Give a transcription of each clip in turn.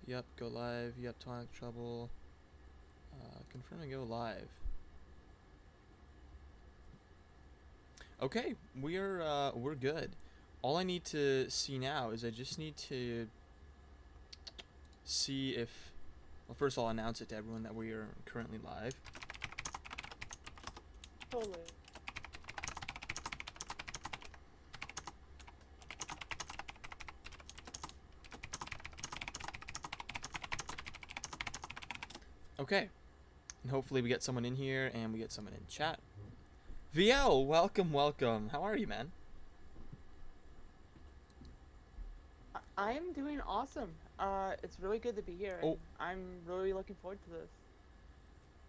Yep, go live. Yep, Tonic trouble. Confirm and go live. Okay, we're good. All I need to see now is I just need to see if, well, first I'll announce it to everyone that we are currently live. Totally. Okay, and hopefully we get someone in here and we get someone in chat. VL, welcome, welcome. How are you, man? I'm doing awesome. It's really good to be here, and Oh, I'm really looking forward to this.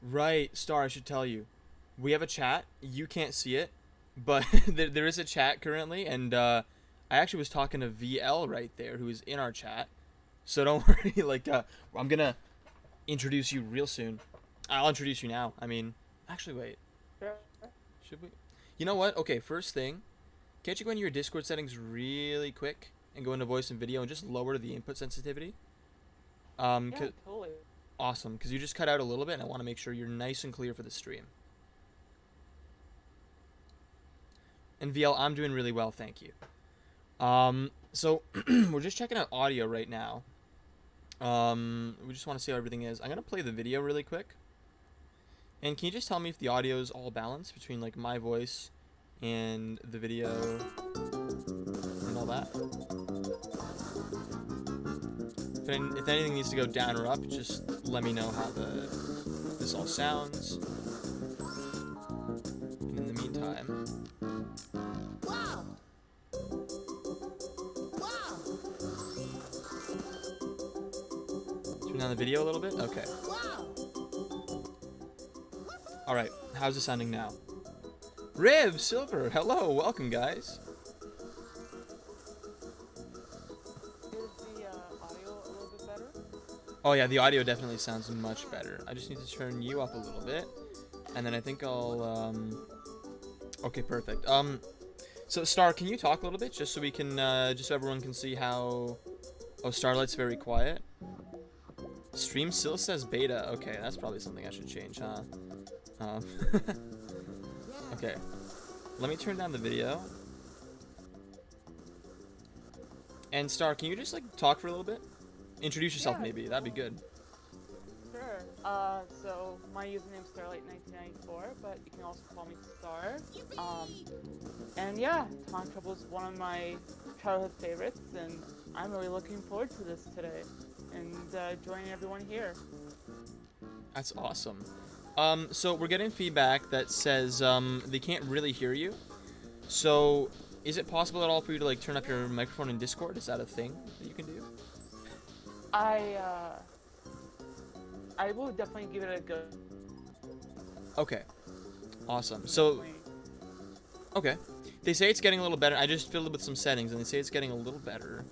right, Star, I should tell you. We have a chat. You can't see it, but there is a chat currently, and I actually was talking to VL right there, who is in our chat. So don't worry. Like, I'm gonna introduce you real soon. I'll introduce you now. I mean, actually, wait. Sure. Should we? You know what? Okay, first thing, can't you go into your Discord settings really quick and go into voice and video and just lower the input sensitivity? Yeah, totally. Awesome, because you just cut out a little bit, and I want to make sure you're nice and clear for the stream. And VL, I'm doing really well, thank you. So we're just checking out audio right now. We just want to see how everything is. I'm gonna play the video really quick. And can you just tell me if the audio is all balanced between like my voice and the video and all that? If anything needs to go down or up, just let me know how this all sounds. And in the meantime, Wow. Wow. turn down the video a little bit. Okay. Wow. All right. How's it sounding now? Riv Silver, hello, welcome guys. Is the audio a little bit better? Oh yeah, the audio definitely sounds much better. I just need to turn you up a little bit, and then I think I'll okay, perfect. So Star, can you talk a little bit just so we can just so everyone can see how? Oh, Starlight's very quiet. Stream still says beta. Okay, that's probably something I should change, huh? Um, okay, let me turn down the video. And Star, can you just like talk for a little bit? Introduce yourself, Yeah, maybe. That'd be good. sure. So my username is Starlight1994, but you can also call me Star. And yeah, Time Trouble is one of my childhood favorites, and I'm really looking forward to this today and joining everyone here. That's awesome. So we're getting feedback that says they can't really hear you. So is it possible at all for you to like turn up your microphone in Discord? Is that a thing that you can do? I uh, I will definitely give it a go. Okay. Awesome. So okay. They say it's getting a little better. I just fiddled with some settings and they say it's getting a little better.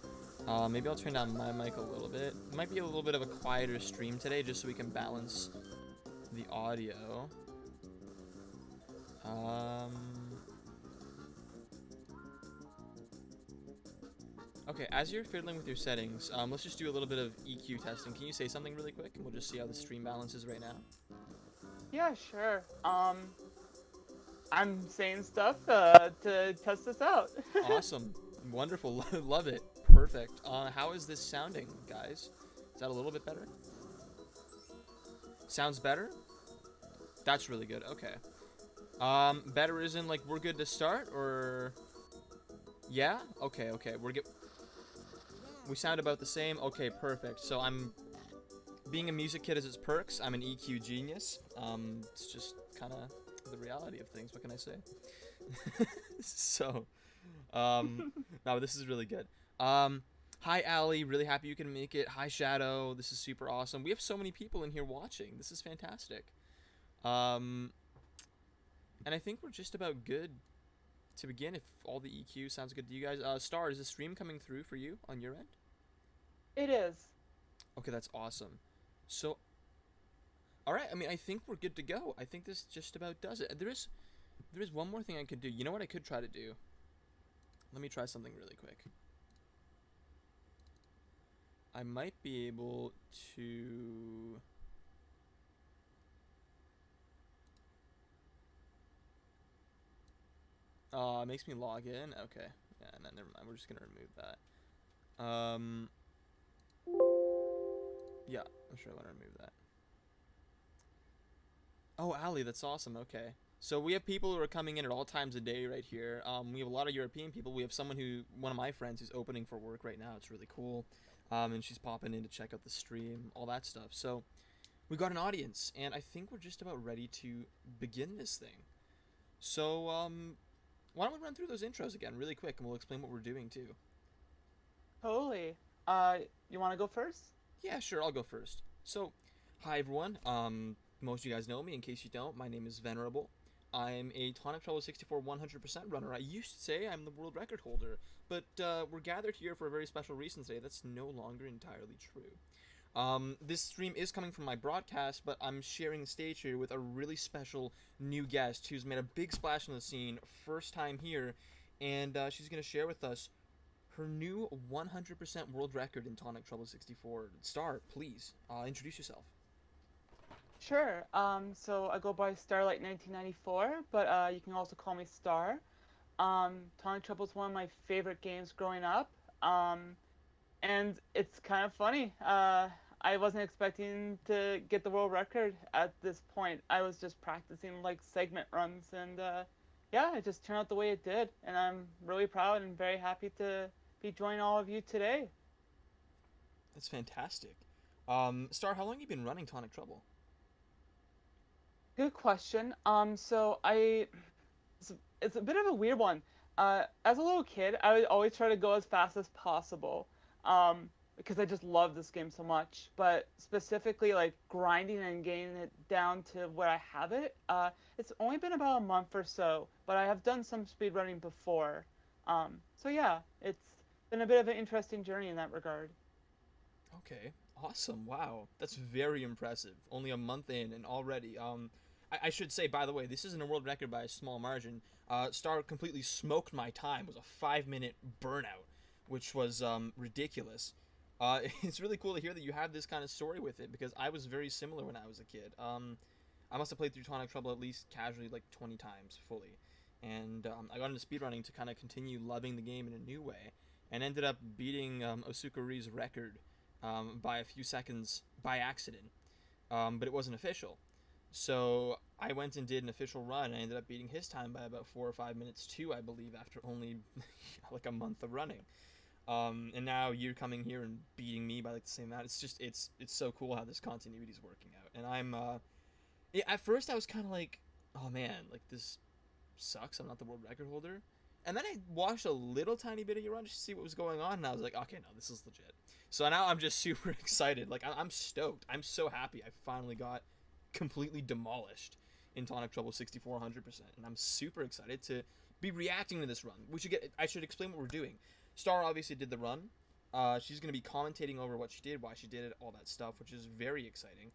Maybe I'll turn down my mic a little bit. It might be a little bit of a quieter stream today just so we can balance the audio. Okay, as you're fiddling with your settings, let's just do a little bit of EQ testing. Can you say something really quick and we'll just see how the stream balances right now? Yeah, sure. I'm saying stuff to test this out. Awesome. Wonderful. Love it. Perfect. How is this sounding, guys? Is that a little bit better? Sounds better? That's really good. Okay. Better is in like we're good to start or yeah? Okay, okay. We sound about the same. Okay, perfect. So I'm being a music kid has its perks. I'm an EQ genius. It's just kind of the reality of things. What can I say? So, no, this is really good. Hi, Allie. Really happy you can make it. Hi, Shadow. This is super awesome. We have so many people in here watching. This is fantastic. And I think we're just about good to begin if all the EQ sounds good to you guys. Star, is the stream coming through for you on your end? It is. Okay, that's awesome. So, all right. I mean, I think we're good to go. I think this just about does it. There is one more thing I could do. You know what I could try to do? Let me try something really quick. I might be able to. It makes me log in. Okay. Yeah, and then never mind. We're just gonna remove that. Yeah, I'm sure I want to remove that. Oh, Ali, that's awesome. Okay. So we have people who are coming in at all times of day right here. We have a lot of European people. We have one of my friends, who's opening for work right now. It's really cool. And she's popping in to check out the stream, all that stuff. So we got an audience, and I think we're just about ready to begin this thing. So, why don't we run through those intros again really quick, and we'll explain what we're doing too. Totally. You want to go first? Yeah, sure, I'll go first. So, hi everyone. Most of you guys know me. In case you don't, my name is Venerable. I'm a Tonic Trouble 64 100% runner. I used to say I'm the world record holder, but we're gathered here for a very special reason today. That's no longer entirely true. This stream is coming from my broadcast, but I'm sharing the stage here with a really special new guest who's made a big splash on the scene, first time here, and she's going to share with us her new 100% world record in Tonic Trouble 64. Star, please, introduce yourself. Sure. So I go by Starlight1994, but you can also call me Star. Tonic Trouble is one of my favorite games growing up. And it's kind of funny. I wasn't expecting to get the world record at this point. I was just practicing like segment runs, and yeah, it just turned out the way it did. And I'm really proud and very happy to be joining all of you today. That's fantastic. Star, how long have you been running Tonic Trouble? Good question. It's a bit of a weird one. As a little kid, I would always try to go as fast as possible, because I just love this game so much. But specifically, like grinding and getting it down to where I have it, it's only been about a month or so. But I have done some speedrunning before. So yeah, it's been a bit of an interesting journey in that regard. Okay, awesome. Wow, that's very impressive. Only a month in and already. I should say, by the way, this isn't a world record by a small margin. Star completely smoked my time. It was a 5 minute burnout, which was ridiculous. It's really cool to hear that you have this kind of story with it because I was very similar when I was a kid. I must have played through Tonic Trouble at least casually like 20 times fully, and I got into speedrunning to kind of continue loving the game in a new way, and ended up beating Osukuri's record by a few seconds by accident, but it wasn't official. So I went and did an official run, and I ended up beating his time by about 4 or 5 minutes too, I believe, after only like a month of running. And now you're coming here and beating me by like the same amount. It's so cool how this continuity is working out. And yeah, at first I was kind of like, oh man, like this sucks. I'm not the world record holder. And then I watched a little tiny bit of your run just to see what was going on, and I was like, okay, no, this is legit. So now I'm just super excited. Like, I'm stoked. I'm so happy I finally got completely demolished in Tonic Trouble 64 100%. And I'm super excited to be reacting to this run. I should explain what we're doing. Star obviously did the run. She's going to be commentating over what she did, why she did it, all that stuff, which is very exciting.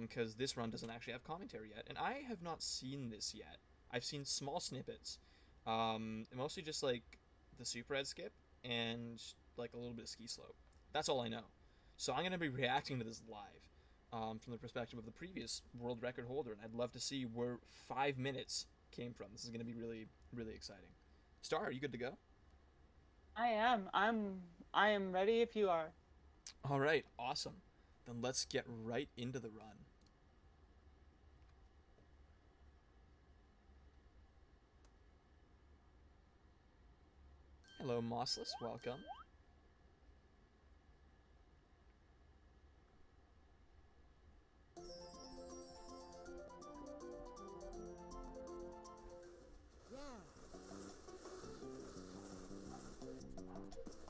Because this run doesn't actually have commentary yet. And I have not seen this yet. I've seen small snippets. Mostly just like the super red skip and like a little bit of ski slope. That's all I know. So I'm gonna be reacting to this live, from the perspective of the previous world record holder, and I'd love to see where 5 minutes came from. This is gonna be really, really exciting. Star, are you good to go? I am. I am ready if you are. All right, awesome. Then let's get right into the run. Hello, Mossless. Welcome.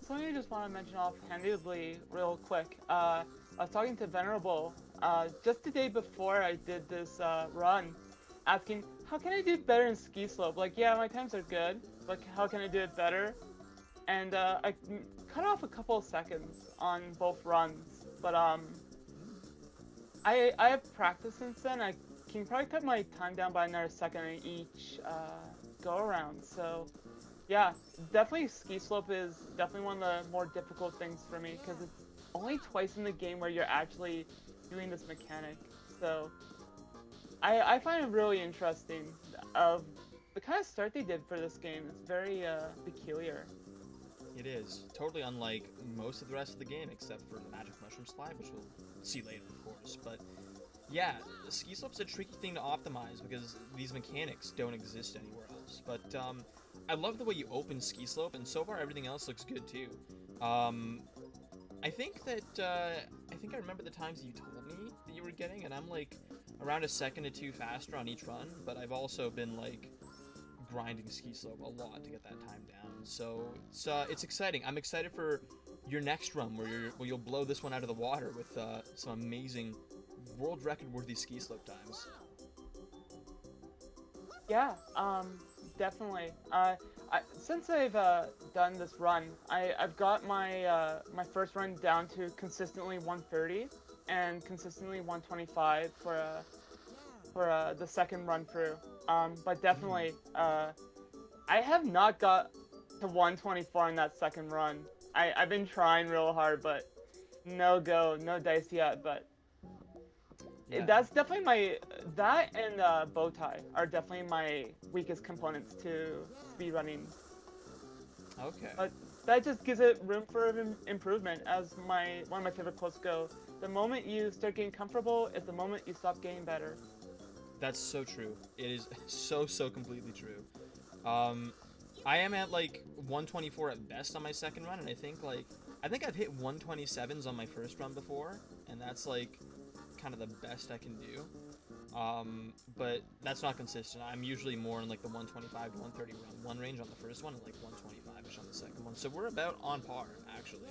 Something I just want to mention offhandedly, real quick. I was talking to Venerable just the day before I did this run, asking how can I do better in ski slope. Like, yeah, my times are good, but how can I do it better? And I cut off a couple of seconds on both runs, but I have practiced since then. I can probably cut my time down by another second in each go around. So. Yeah, definitely ski slope is definitely one of the more difficult things for me because it's only twice in the game where you're actually doing this mechanic. So I find it really interesting of the kind of start they did for this game. It's very peculiar. It is totally unlike most of the rest of the game, except for the magic mushroom slide, which we'll see later, of course. But yeah, the ski slope's a tricky thing to optimize because these mechanics don't exist anywhere else. But I love the way you open ski slope, and so far everything else looks good too. I think I remember the times you told me that you were getting, and I'm like around a second or two faster on each run. But I've also been like grinding ski slope a lot to get that time down. So it's exciting. I'm excited for your next run where you'll blow this one out of the water with some amazing world record worthy ski slope times. Yeah, definitely. Since I've done this run, I've got my first run down to consistently 130 and consistently 125 for the second run through. But definitely, I have not got to 124 in that second run. I've been trying real hard, but no dice yet. But Yeah. that's definitely that and bow tie are definitely my weakest components to speedrunning. Okay. But that just gives it room for improvement, as one of my favorite quotes go. The moment you start getting comfortable is the moment you stop getting better. That's so true. It is so completely true. I am at like 124 at best on my second run, and I think I've hit 127s on my first run before, and that's like kind of the best I can do. But that's not consistent. I'm usually more in like the 125 to 130 run one range on the first one, and like 125ish on the second one. So we're about on par actually,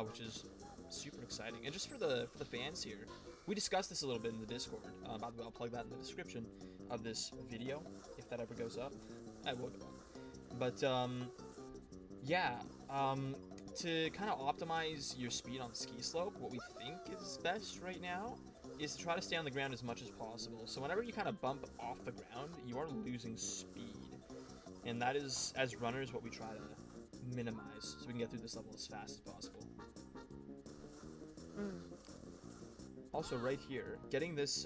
which is super exciting. And just for the fans here, we discussed this a little bit in the Discord. By the way, I'll plug that in the description of this video if that ever goes up. I will go up. But yeah, to kind of optimize your speed on the ski slope, what we think is best right now is to try to stay on the ground as much as possible. So whenever you kind of bump off the ground, you are losing speed. And that is, as runners, what we try to minimize so we can get through this level as fast as possible. Also, right here, getting this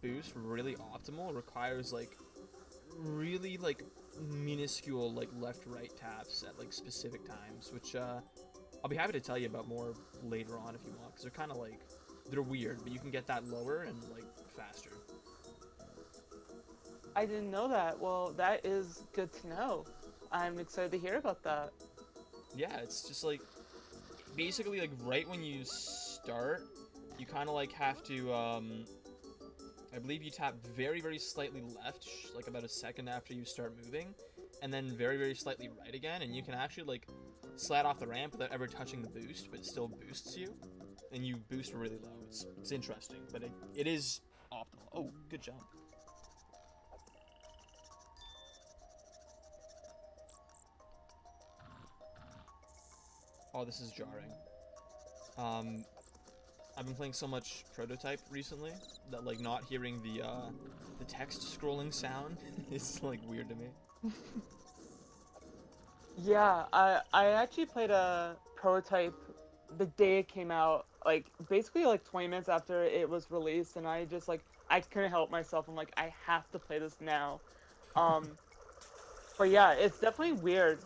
boost really optimal requires like really like minuscule like left-right taps at like specific times, which I'll be happy to tell you about more later on if you want, because they're kind of like, they're weird, but you can get that lower and like faster. I didn't know that. Well, that is good to know. I'm excited to hear about that. Yeah, it's just like basically like right when you start, you kind of like have to I believe you tap very slightly left, like about a second after you start moving, and then very slightly right again, and you can actually like slide off the ramp without ever touching the boost, but it still boosts you, and you boost really low. It's interesting, but it is optimal. Oh, good jump. Oh, this is jarring. I've been playing so much Prototype recently that like not hearing the text scrolling sound is like weird to me. Yeah, I actually played a Prototype the day it came out, like basically like 20 minutes after it was released, and I just like I couldn't help myself. I'm like, I have to play this now. But yeah, it's definitely weird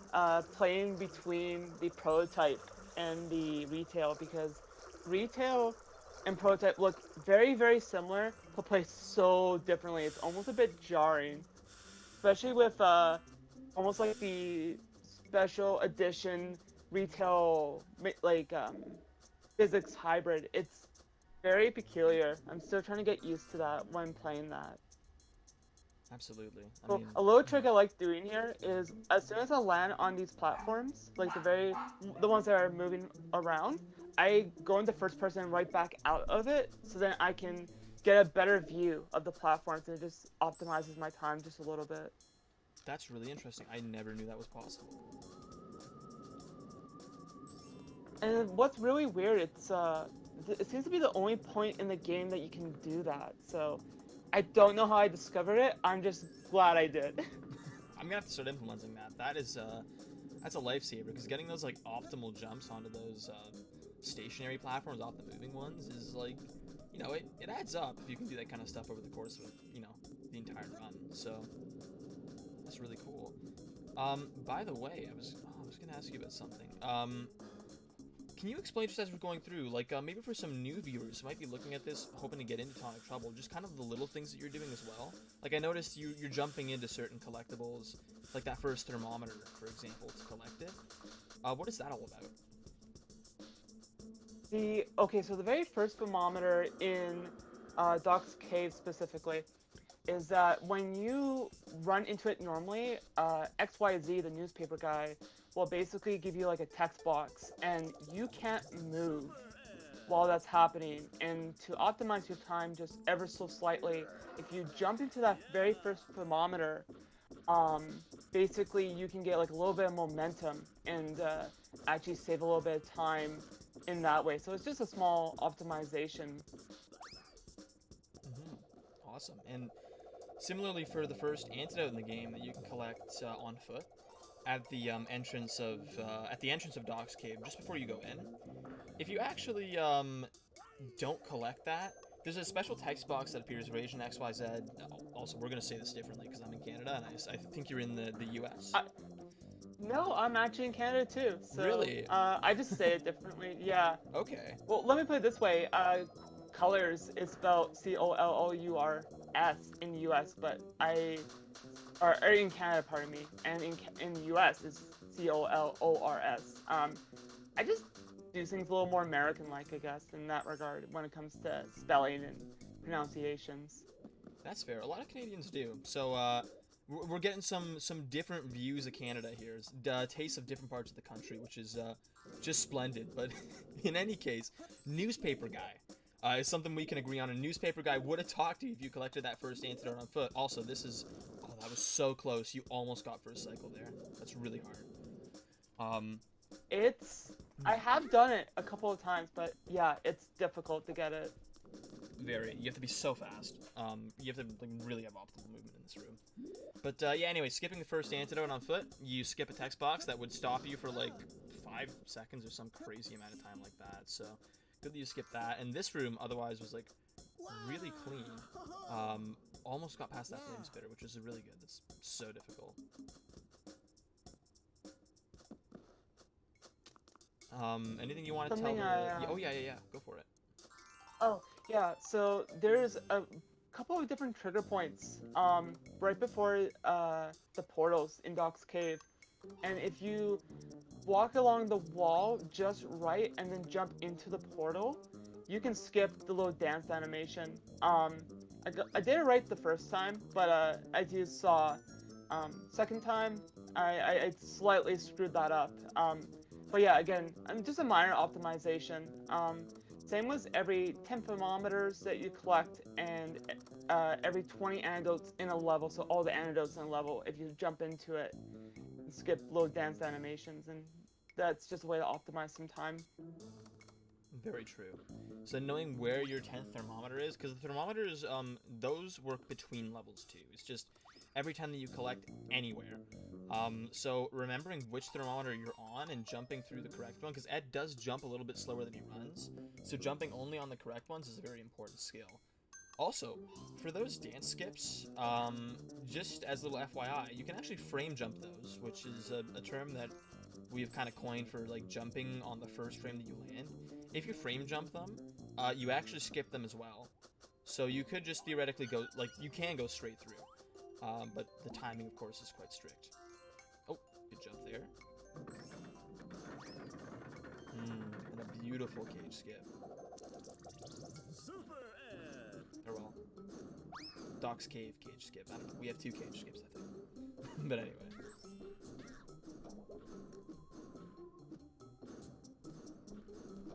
playing between the Prototype and the retail, because retail and Prototype look very similar but play so differently. It's almost a bit jarring, especially with almost like the special edition retail like physics hybrid. It's very peculiar. I'm still trying to get used to that when playing that. Absolutely. I Well, mean, a little trick I like doing here is as soon as I land on these platforms, like the ones that are moving around, I go into first person and right back out of it, so then I can get a better view of the platforms, and it just optimizes my time just a little bit. that's really interesting. I never knew that was possible. And what's really weird, it seems to be the only point in the game that you can do that. So I don't know how I discovered it. I'm just glad I did. I'm gonna have to start implementing that. That is That's a lifesaver, because getting those like optimal jumps onto those stationary platforms off the moving ones is like, you know, it adds up if you can do that kind of stuff over the course of, you know, the entire run. So that's really cool. By the way, I was gonna ask you about something. Can you explain, just as we're going through, like maybe for some new viewers who might be looking at this, hoping to get into Tonic Trouble, just kind of the little things that you're doing as well? Like I noticed you're jumping into certain collectibles, like that first thermometer, for example, to collect it. What is that all about? So the very first thermometer in Doc's Cave specifically is that when you run into it normally, XYZ, the newspaper guy, will basically give you like a text box, and you can't move while that's happening. And to optimize your time just ever so slightly, if you jump into that very first thermometer, basically you can get like a little bit of momentum and actually save a little bit of time in that way. So it's just a small optimization. Awesome. And similarly for the first antidote in the game that you can collect on foot at the entrance of Doc's Cave, just before you go in. If you actually don't collect that, there's a special text box that appears for Asian XYZ. Also, we're gonna say this differently because I'm in Canada, and I think you're in the US. No, I'm actually in Canada too. So, Really? I just say it differently. Yeah. Okay. Well, let me put it this way. Colors is spelled COLOURS in the US, but or in Canada, pardon me, and in the US is COLORS. I just do things a little more American-like, I guess, in that regard when it comes to spelling and pronunciations. That's fair. A lot of Canadians do. So we're getting some different views of Canada here. Tastes of different parts of the country, which is just splendid. But in any case, newspaper guy. Is something we can agree on. A newspaper guy would have talked to you if you collected that first antidote on foot. Also, this is... Oh, that was so close. You almost got first cycle there. That's really hard. I have done it a couple of times, but yeah, it's difficult to get it. Very. You have to be so fast. You have to like, really have optimal movement in this room. But yeah, anyway, skipping the first antidote on foot, you skip a text box that would stop you for like 5 seconds or some crazy amount of time like that. So good that you skipped that. And this room otherwise was like really clean. Almost got past that flame spitter, which is really good. That's so difficult. Anything you want to tell me? Oh yeah. Go for it. Oh, yeah, so there's a couple of different trigger points right before the portals in Doc's Cave. And if you walk along the wall just right and then jump into the portal, you can skip the little dance animation. I did it right the first time, but as you saw, second time, I slightly screwed that up. But yeah, again, just a minor optimization. Same with every 10 thermometers that you collect and every 20 antidotes in a level, so all the antidotes in a level, if you jump into it, skip low dance animations, and that's just a way to optimize some time. Very true. So knowing where your 10th thermometer is, because the thermometers, those work between levels too. It's just every time that you collect anywhere. So remembering which thermometer you're on and jumping through the correct one, because Ed does jump a little bit slower than he runs, so jumping only on the correct ones is a very important skill. Also, for those dance skips, just as a little FYI, you can actually frame jump those, which is a term that we've kind of coined for like jumping on the first frame that you land. If you frame jump them, you actually skip them as well. So you could just theoretically go, like, you can go straight through. But the timing, of course, is quite strict. Oh, good jump there. And a beautiful cage skip. Super Ed. Or well, Doc's Cave cage skip. I don't know. We have 2 cage skips, I think. But anyway.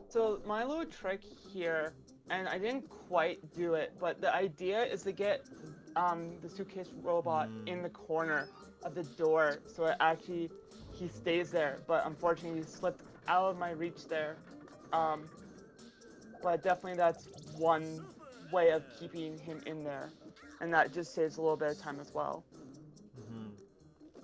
So my little trick here, and I didn't quite do it, but the idea is to get the suitcase robot in the corner of the door, so it actually he stays there. But unfortunately, he slipped out of my reach there. But definitely that's one way of keeping him in there, and that just saves a little bit of time as well.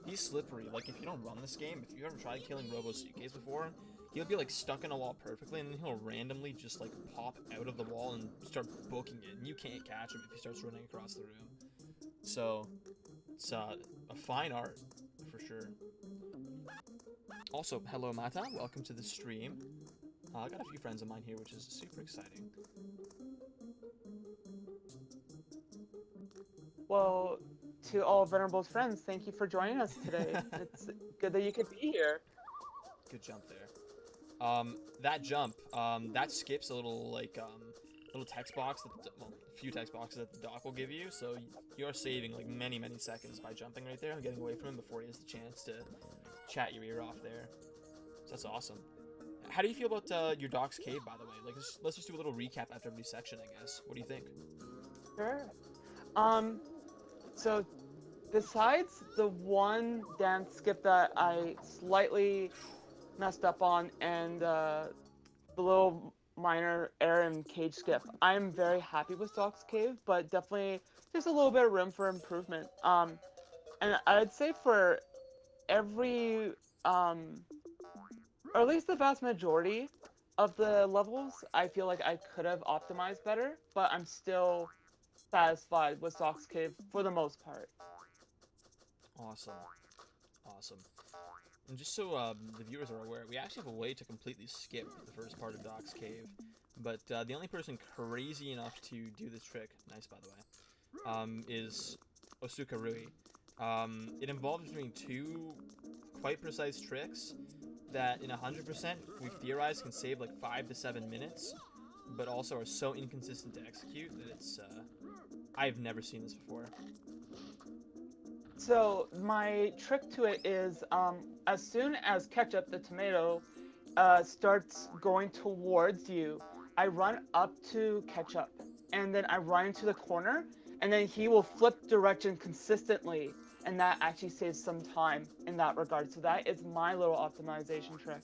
he's slippery. Like, if you don't run this game, if you ever tried killing Robo's suitcase before, he'll be, like, stuck in a wall perfectly, and then he'll randomly just, like, pop out of the wall and start booking it, and you can't catch him if he starts running across the room. So, it's a fine art, for sure. Also, hello Mata, welcome to the stream. I got a few friends of mine here, which is super exciting. Well, to all Venerable's friends, thank you for joining us today. It's good that you could be here. Good jump there. That jump, that skips a little, like, little text box, well, a few text boxes that the doc will give you, so you're saving, like, many seconds by jumping right there and getting away from him before he has the chance to chat your ear off there. So that's awesome. How do you feel about your doc's cave, by the way? Like, let's just do a little recap after every section, I guess. What do you think? Sure. So besides the one dance skip that I slightly messed up on and the little minor air and cage skip, I'm very happy with Doc's Cave, but definitely there's a little bit of room for improvement. And I'd say for every, or at least the vast majority of the levels, I feel like I could have optimized better, but I'm still satisfied with Doc's Cave for the most part. Awesome. Awesome. And just so the viewers are aware, we actually have a way to completely skip the first part of Doc's Cave. But the only person crazy enough to do this trick, nice by the way, is Osuka Rui. It involves doing two quite precise tricks that in 100% we theorize can save like 5 to 7 minutes, but also are so inconsistent to execute that it's, I've never seen this before. So my trick to it is, as soon as Ketchup, the tomato, starts going towards you, I run up to Ketchup, and then I run into the corner, and then he will flip direction consistently, and that actually saves some time in that regard. So that is my little optimization trick.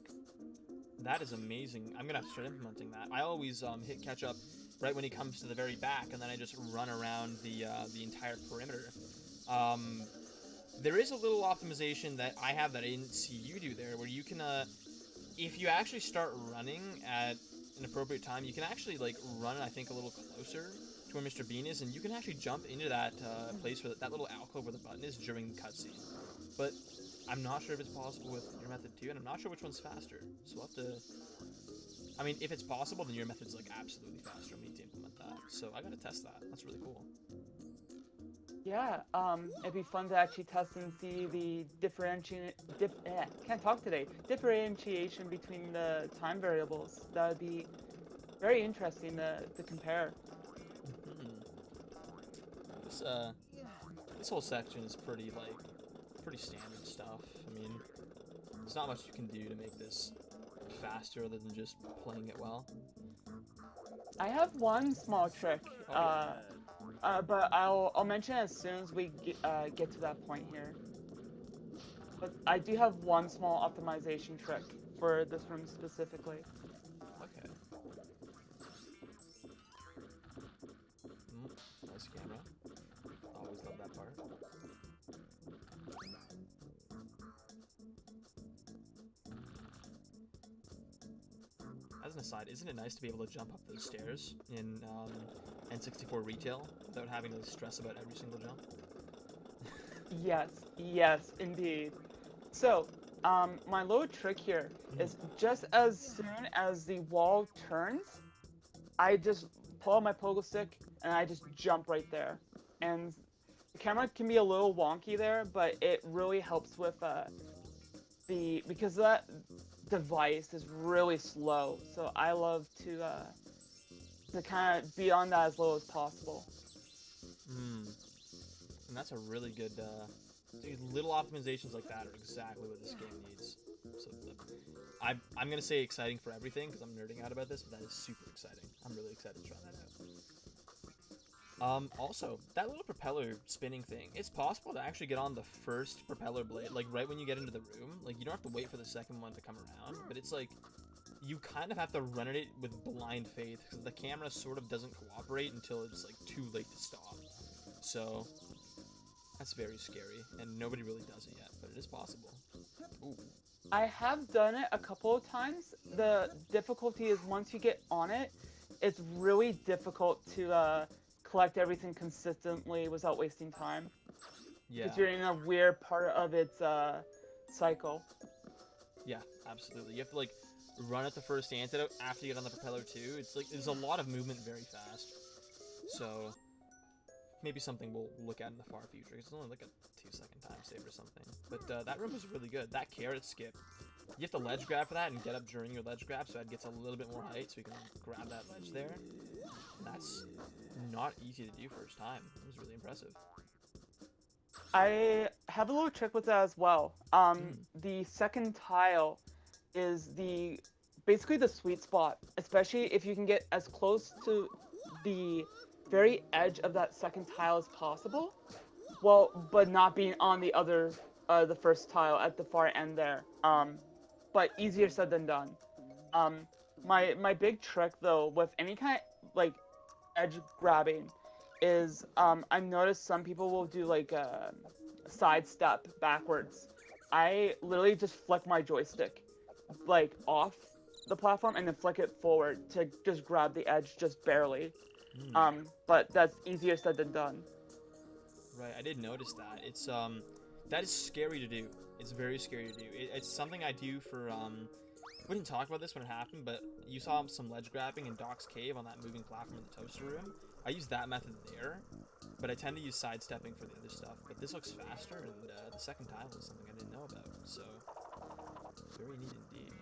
That is amazing. I'm gonna have to start implementing that. I always hit Ketchup right when he comes to the very back, and then I just run around the entire perimeter. There is a little optimization that I have that I didn't see you do there, where you can, if you actually start running at an appropriate time, you can actually, like, run, I think, a little closer to where Mr. Bean is, and you can actually jump into that place where that little alcove where the button is during the cutscene. But I'm not sure if it's possible with your method too, and I'm not sure which one's faster. So we'll have to... I mean, if it's possible, then your method's, like, absolutely faster. We need to implement that. So I gotta test that. That's really cool. Yeah, it'd be fun to actually test and see the differentiation between the time variables. That would be very interesting to compare. This whole section is pretty standard stuff. I mean, there's not much you can do to make this faster other than just playing it well. I have one small trick, but I'll mention it as soon as we get to that point here. But I do have one small optimization trick for this room specifically. Okay. Nice camera. Always love that part. As an aside, isn't it nice to be able to jump up those stairs in N64 retail without having to stress about every single jump? Yes, indeed. So, my little trick here is just as soon as the wall turns, I just pull out my pogo stick and I just jump right there. And the camera can be a little wonky there, but it really helps with because that device is really slow. So I love to kind of be on that as low as possible. And that's a really good, little optimizations like that are exactly what this game needs. So I'm going to say exciting for everything because I'm nerding out about this, but that is super exciting. I'm really excited to try that out. Also, that little propeller spinning thing, it's possible to actually get on the first propeller blade, like right when you get into the room. Like, you don't have to wait for the second one to come around, but it's like, you kind of have to run at it with blind faith because the camera sort of doesn't cooperate until it's like too late to stop. So That's very scary, and nobody really does it yet, but it is possible. Ooh. I have done it a couple of times. The difficulty is once you get on it, it's really difficult to collect everything consistently without wasting time. Yeah. Because you're in a weird part of its cycle. Yeah, absolutely. You have to like run at the first antidote after you get on the propeller too. It's like there's a lot of movement very fast. So maybe something we'll look at in the far future. 'Cause it's only like a 2-second time save or something. But that room was really good. That carrot skip. You have to ledge grab for that and get up during your ledge grab so it gets a little bit more height so you can grab that ledge there. And that's not easy to do first time. It was really impressive. I have a little trick with that as well. The second tile is basically the sweet spot, especially if you can get as close to the very edge of that second tile as possible. Well, but not being on the first tile at the far end there. But easier said than done. My big trick though with any kind of like edge grabbing is I've noticed some people will do like a sidestep backwards. I literally just flick my joystick like off the platform and then flick it forward to just grab the edge just barely. But that's easier said than done. Right, I did notice that. It's that is scary to do. It's very scary to do. It's something I do for we didn't talk about this when it happened, but you saw some ledge grabbing in Doc's cave on that moving platform in the toaster room. I use that method there, but I tend to use sidestepping for the other stuff. But this looks faster, and the second tile is something I didn't know about, so very neat indeed.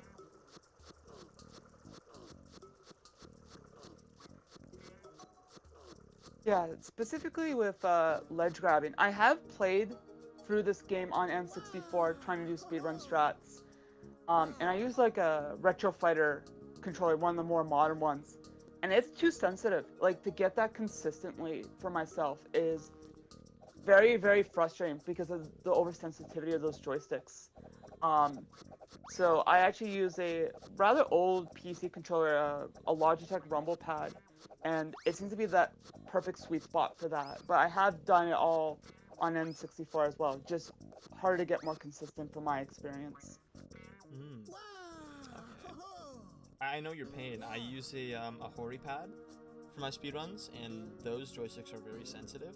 Yeah, specifically with ledge grabbing. I have played through this game on N64 trying to do speedrun strats. And I use like a Retro Fighter controller, one of the more modern ones. And it's too sensitive. Like to get that consistently for myself is very, very frustrating because of the oversensitivity of those joysticks. So I actually use a rather old PC controller, a Logitech Rumble Pad, and it seems to be that perfect sweet spot for that. But I have done it all on N64 as well, just harder to get more consistent from my experience. Okay. I know your pain. I use a Hori pad for my speedruns, and those joysticks are very sensitive,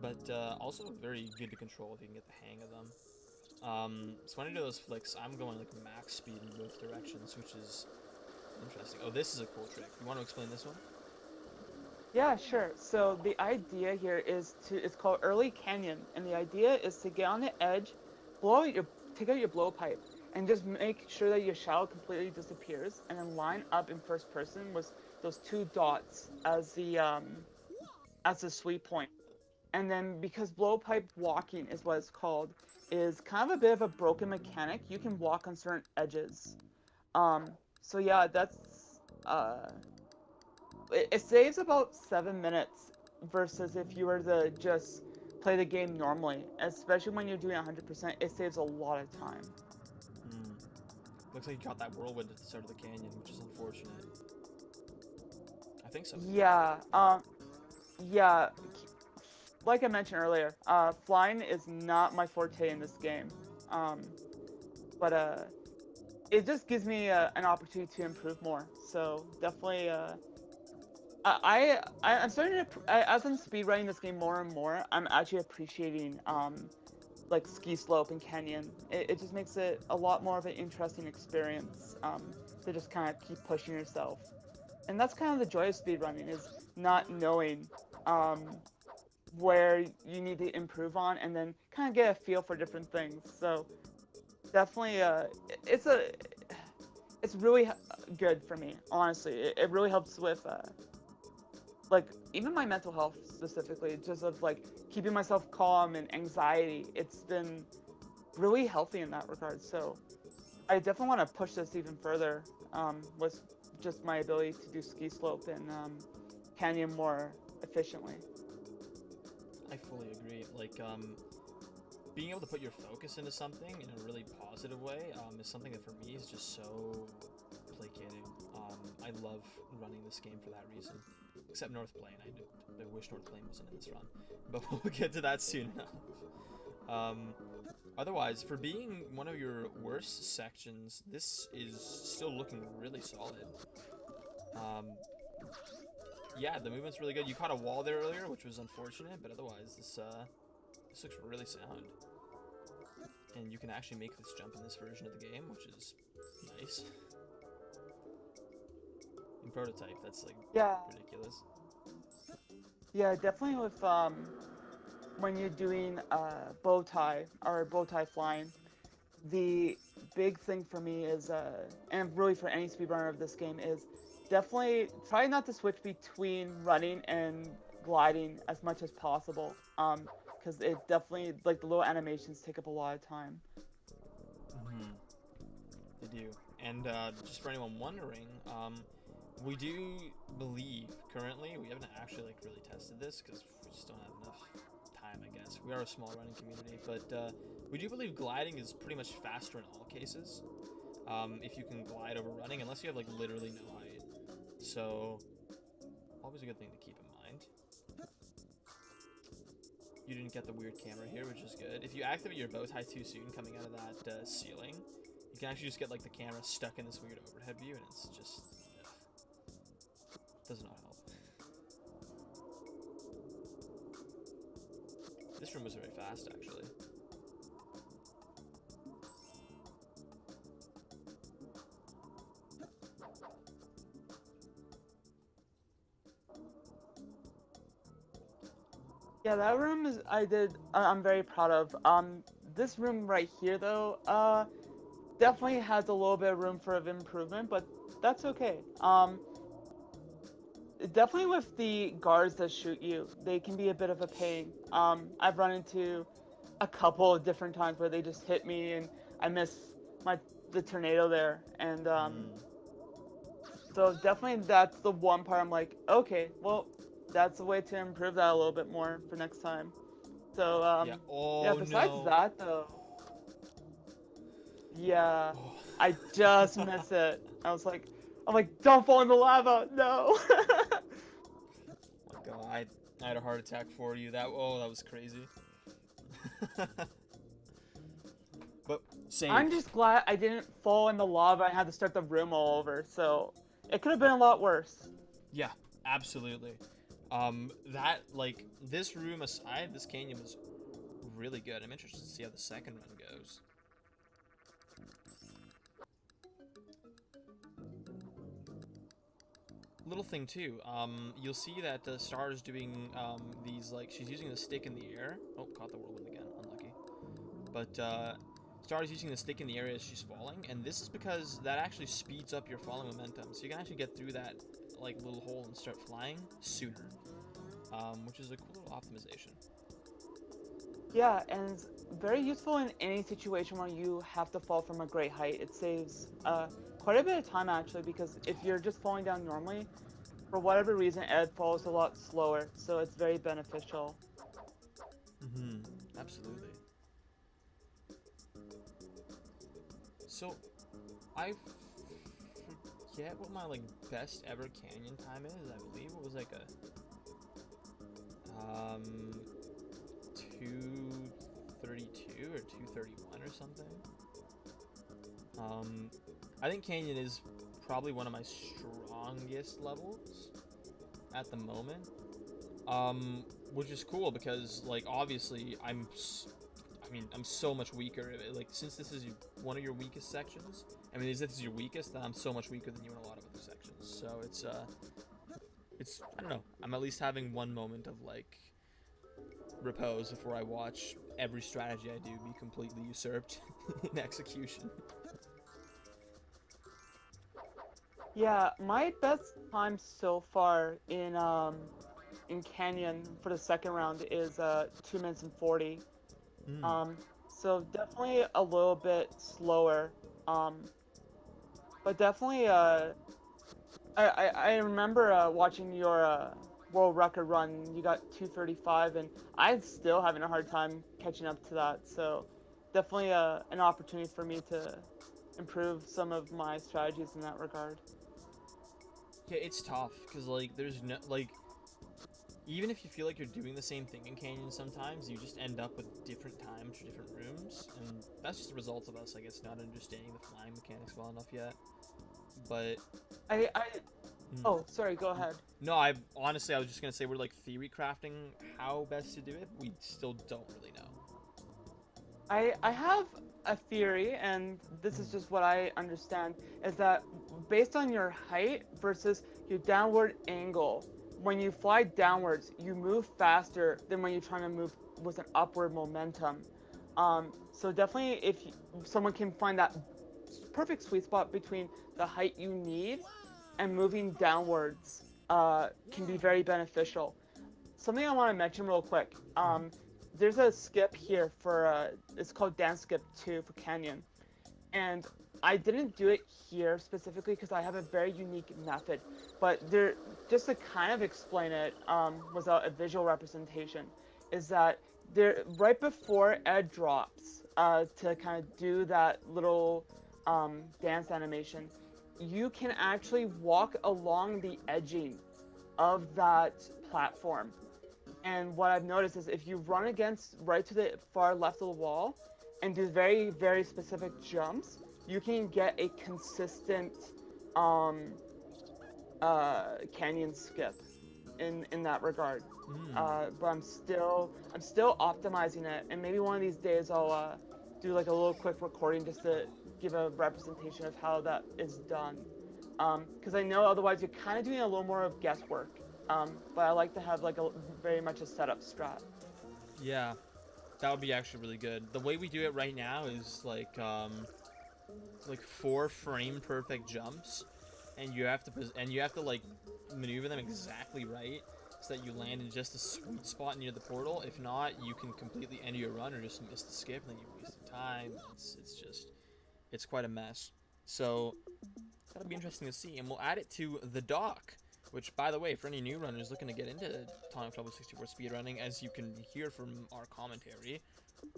but also very good to control if you can get the hang of them. So when I do those flicks, I'm going like max speed in both directions, which is interesting. Oh, this is a cool trick. You want to explain this one? Yeah, sure. So the idea here is it's called Early Canyon, and the idea is to get on the edge, take out your blowpipe, and just make sure that your shadow completely disappears, and then line up in first person with those two dots as the sweep point. And then because blowpipe walking is what it's called, is kind of a bit of a broken mechanic. You can walk on certain edges. So yeah, it saves about 7 minutes versus if you were to just play the game normally. Especially when you're doing 100%, it saves a lot of time. Looks like you got that whirlwind at the start of the canyon, which is unfortunate. I think so. Yeah. Like I mentioned earlier, flying is not my forte in this game. But it just gives me an opportunity to improve more. So definitely, I'm starting to as I'm speedrunning this game more and more, I'm actually appreciating like ski slope and canyon. It just makes it a lot more of an interesting experience to just kind of keep pushing yourself. And that's kind of the joy of speedrunning is not knowing where you need to improve on and then kind of get a feel for different things. So definitely it's really good for me, honestly. It really helps with like even my mental health specifically, just of like keeping myself calm and anxiety. It's been really healthy in that regard. So I definitely want to push this even further with just my ability to do ski slope and canyon more efficiently. I fully agree. Like, being able to put your focus into something in a really positive way is something that for me is just so placating. I love running this game for that reason. Except North Plain. I wish North Plain wasn't in this run. But we'll get to that soon enough. Otherwise, for being one of your worst sections, this is still looking really solid. Yeah, the movement's really good. You caught a wall there earlier, which was unfortunate, but otherwise, this looks really sound. And you can actually make this jump in this version of the game, which is nice. In Prototype, that's like ridiculous. Yeah, definitely with when you're doing bow tie or bow tie flying, the big thing for me is and really for any speedrunner of this game is definitely try not to switch between running and gliding as much as possible. Because it definitely like the little animations take up a lot of time. They do. And just for anyone wondering, we do believe currently, we haven't actually like really tested this because we just don't have enough time, I guess. We are a small running community, but we do believe gliding is pretty much faster in all cases. If you can glide over running, unless you have like literally no height. So, always a good thing to keep in mind. You didn't get the weird camera here, which is good. If you activate your bow tie too soon coming out of that ceiling, you can actually just get like the camera stuck in this weird overhead view, and it's just does not help. This room was very fast, actually. Yeah, that room is I'm very proud of. This room right here though, definitely has a little bit of room for improvement, but that's okay. Definitely with the guards that shoot you, they can be a bit of a pain. I've run into a couple of different times where they just hit me and I miss the tornado there, and so definitely that's the one part I'm like, okay, well, that's a way to improve that a little bit more for next time. So Yeah. Oh, yeah. Besides no. that though, yeah, Oh. I just miss it. I'm like, don't fall in the lava, no. My God, I had a heart attack for you. That was crazy. But same. I'm just glad I didn't fall in the lava and had to start the room all over. So it could have been a lot worse. Yeah, absolutely. That like this room aside, this canyon was really good. I'm interested to see how the second run goes. Little thing too, you'll see that Star is doing these like she's using the stick in the air. Oh, caught the whirlwind again, unlucky. But Star is using the stick in the air as she's falling, and this is because that actually speeds up your falling momentum, so you can actually get through that like little hole and start flying sooner, which is a cool little optimization. Yeah, and it's very useful in any situation where you have to fall from a great height. It saves quite a bit of time actually, because if you're just falling down normally, for whatever reason, Ed falls a lot slower, so it's very beneficial. Absolutely. So, I forget what my like best ever canyon time is. I believe it was like a 2:32 or 2:31 or something. I think canyon is probably one of my strongest levels at the moment. Which is cool because like obviously I'm so much weaker. Like since this is one of your weakest sections, I mean if this is your weakest, then I'm so much weaker than you in a lot of other sections. So it's I don't know. I'm at least having one moment of like repose before I watch every strategy I do be completely usurped in execution. Yeah, my best time so far in Canyon for the second round is 2 minutes and 40. So definitely a little bit slower. But definitely I remember watching your world record run. You got 2:35, and I'm still having a hard time catching up to that. So definitely an opportunity for me to improve some of my strategies in that regard. Yeah, it's tough because like there's no like even if you feel like you're doing the same thing in Canyon, sometimes you just end up with different times for different rooms, and that's just the result of us, I guess, not understanding the flying mechanics well enough yet. But I hmm. oh, sorry, go ahead. No, I honestly I was just gonna say we're like theory crafting how best to do it. We still don't really know. I have a theory, and this is just what I understand, is that based on your height versus your downward angle, when you fly downwards, you move faster than when you're trying to move with an upward momentum. So definitely, if someone can find that perfect sweet spot between the height you need and moving downwards, can be very beneficial. Something I want to mention real quick. There's a skip here for it's called Dance Skip 2 for Canyon, and I didn't do it here specifically because I have a very unique method. But there, just to kind of explain it without a visual representation, is that there right before Ed drops to kind of do that little dance animation, you can actually walk along the edging of that platform. And what I've noticed is if you run against right to the far left of the wall and do very, very specific jumps, you can get a consistent um, canyon skip in that regard. But I'm still optimizing it, and maybe one of these days I'll do like a little quick recording just to give a representation of how that is done. Because I know otherwise you're kind of doing a little more of guesswork. But I like to have like a very much a setup strat. Yeah, that would be actually really good. The way we do it right now is like 4 frame perfect jumps, and you have to like maneuver them exactly right so that you land in just the sweet spot near the portal. If not, you can completely end your run or just miss the skip, and then you wasted time. It's quite a mess. So that'll be interesting to see, and we'll add it to the dock. Which, by the way, for any new runners looking to get into Tonic 64 speedrunning, as you can hear from our commentary,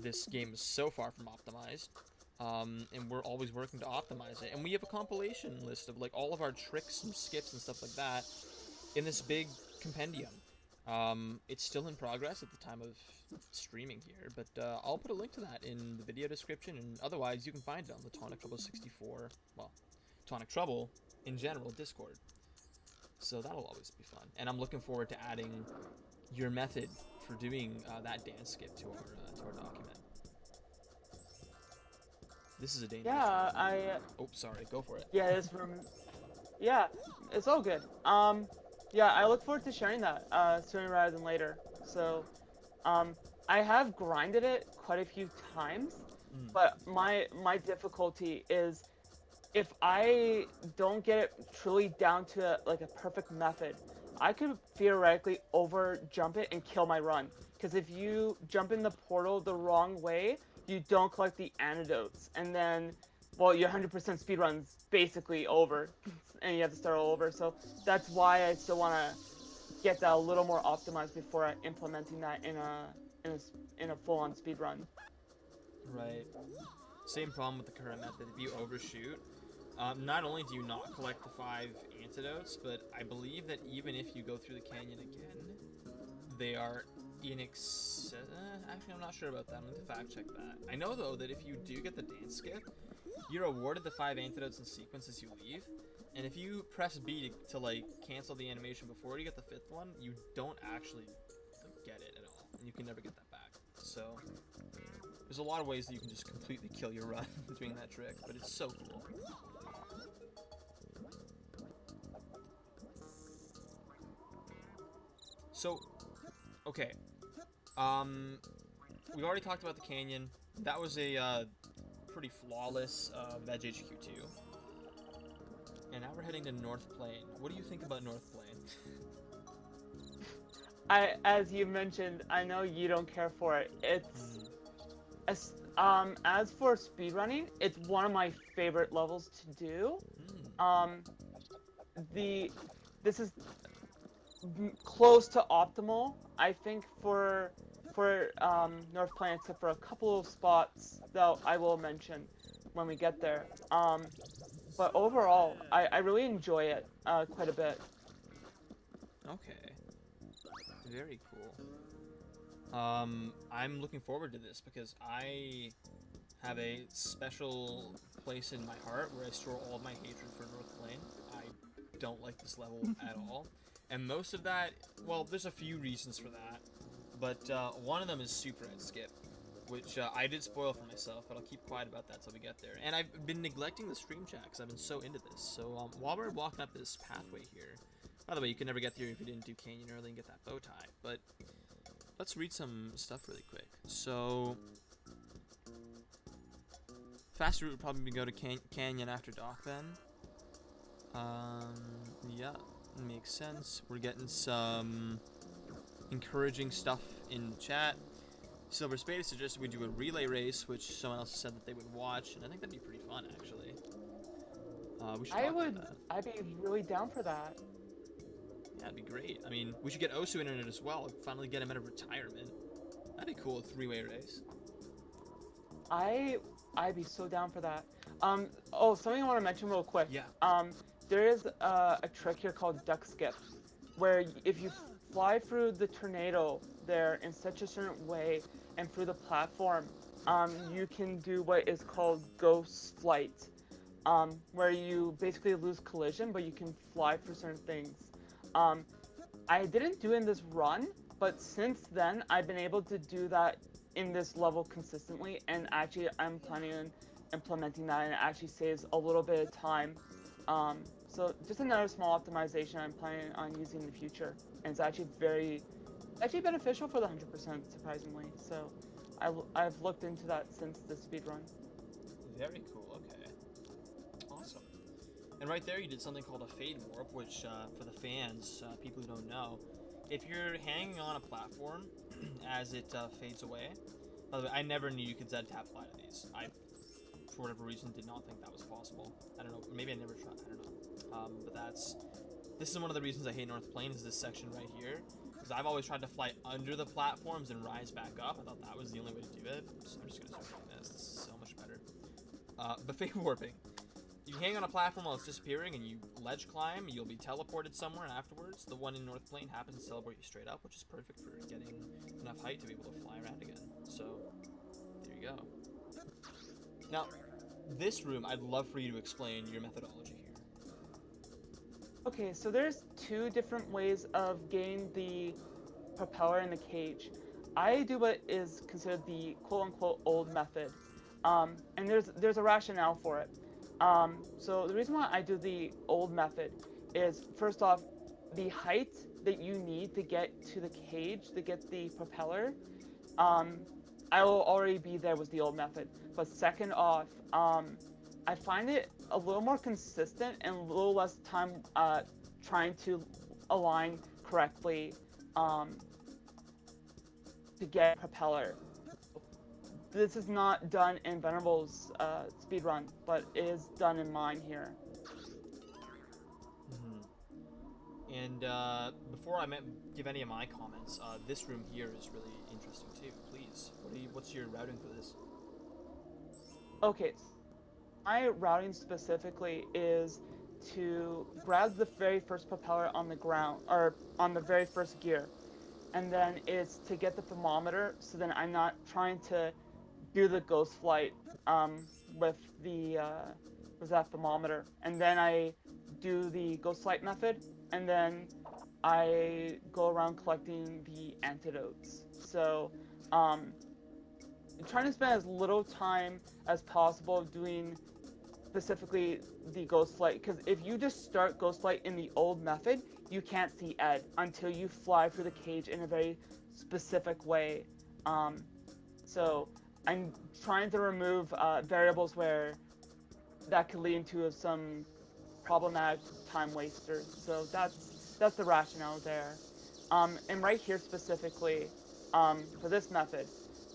this game is so far from optimized. And we're always working to optimize it. And we have a compilation list of like all of our tricks and skips and stuff like that in this big compendium. It's still in progress at the time of streaming here, but I'll put a link to that in the video description, and otherwise you can find it on the Tonic 64, well, Tonic Trouble in general Discord. So that'll always be fun, and I'm looking forward to adding your method for doing that dance skip to our document. This is a dangerous Yeah, room. Oh, sorry. Go for it. yeah, this room. Yeah, it's all good. Yeah, I look forward to sharing that sooner rather than later. So, I have grinded it quite a few times, but my difficulty is if I don't get it truly down to like a perfect method, I could theoretically over jump it and kill my run. Because if you jump in the portal the wrong way, you don't collect the antidotes, and then, well, your 100% speedrun's basically over, and you have to start all over. So that's why I still want to get that a little more optimized before implementing that in a full-on speedrun. Right. Same problem with the current method. If you overshoot, not only do you not collect the 5 antidotes, but I believe that even if you go through the canyon again, they are actually, I'm not sure about that. I'm going to fact check that. I know, though, that if you do get the dance skip, you're awarded the 5 antidotes in sequence as you leave. And if you press B to like, cancel the animation before you get the 5th one, you don't actually like, get it at all. And you can never get that back. So, there's a lot of ways that you can just completely kill your run doing that trick, but it's so cool. So, okay. We already talked about the canyon. That was a pretty flawless Veg HQ2. And now we're heading to North Plain. What do you think about North Plain? As you mentioned, I know you don't care for it. It's as for speedrunning, it's one of my favorite levels to do. This is close to optimal, I think, for North Plain, except for a couple of spots that I will mention when we get there. but overall, I really enjoy it quite a bit. Okay. Very cool. I'm looking forward to this because I have a special place in my heart where I store all of my hatred for North Plain. I don't like this level at all. And most of that, well, there's a few reasons for that. But one of them is Super Ed Skip, which I did spoil for myself, but I'll keep quiet about that till we get there. And I've been neglecting the stream chat because I've been so into this. So while we're walking up this pathway here, by the way, you can never get there if you didn't do Canyon early and get that bow tie. But let's read some stuff really quick. So faster route would probably go to Canyon after dock then. Yeah, makes sense. We're getting some encouraging stuff in the chat. Silver Spade suggested we do a relay race, which someone else said that they would watch, and I think that'd be pretty fun, actually. We should talk about that. I'd be really down for that. Yeah, it'd be great. I mean, we should get Osu in it as well. Finally get him out of retirement. That'd be cool, a three-way race. I'd be so down for that. Oh, something I want to mention real quick. Yeah. There is a trick here called duck skip, where if you fly through the tornado there in such a certain way and through the platform, you can do what is called ghost flight, where you basically lose collision, but you can fly through certain things. I didn't do it in this run, but since then I've been able to do that in this level consistently, and actually I'm planning on implementing that, and it actually saves a little bit of time. So just another small optimization I'm planning on using in the future, and it's actually beneficial for the 100%, surprisingly. So I've looked into that since the speedrun. Very cool, okay. Awesome. And right there you did something called a fade warp, which for the fans, people who don't know, if you're hanging on a platform as it fades away, by the way, I never knew you could Z-tap fly to these. I, for whatever reason, did not think that was possible. I don't know, maybe I never tried, I don't know. But this is one of the reasons I hate North Plain, is this section right here. Because I've always tried to fly under the platforms and rise back up. I thought that was the only way to do it. So I'm just going to start doing this. This is so much better. But fade warping. You hang on a platform while it's disappearing and you ledge climb, you'll be teleported somewhere afterwards. The one in North Plain happens to teleport you straight up, which is perfect for getting enough height to be able to fly around again. So, there you go. Now, this room, I'd love for you to explain your methodology here. Okay, so there's two different ways of getting the propeller in the cage. I do what is considered the quote-unquote old method, and there's a rationale for it. So the reason why I do the old method is, first off, the height that you need to get to the cage to get the propeller, I will already be there with the old method. But second off, I find it a little more consistent and a little less time trying to align correctly to get propeller. This is not done in Venerable's speedrun, but it is done in mine here. Mm-hmm. And before I give any of my comments, this room here is really interesting too. Please, what's your routing for this? Okay, my routing specifically is to grab the very first propeller on the ground, or on the very first gear, and then it's to get the thermometer, so then I'm not trying to do the ghost flight with that thermometer, and then I do the ghost flight method, and then I go around collecting the antidotes. So trying to spend as little time as possible doing specifically the ghost flight, because if you just start ghost flight in the old method, you can't see Ed until you fly through the cage in a very specific way. So I'm trying to remove variables where that could lead into some problematic time wasters. So that's the rationale there. And right here specifically, for this method,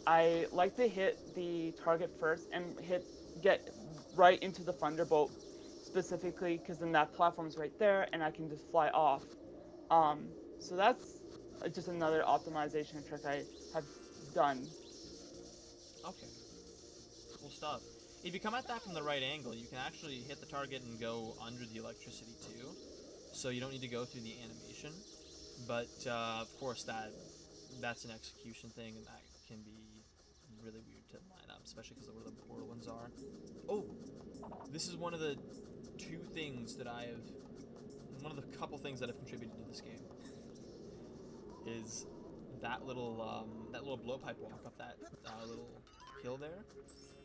I like to hit the target first and get right into the Thunderbolt specifically, because then that platform's right there and I can just fly off. So that's just another optimization trick I have done. Okay. Cool stuff. if you come at that from the right angle, you can actually hit the target and go under the electricity too. So you don't need to go through the animation. But of course that's an execution thing, and that can be really weird to line up, especially because of where the whirlwinds are. Oh, this is one of the couple things that have contributed to this game. Is that little blowpipe walk up that little hill there,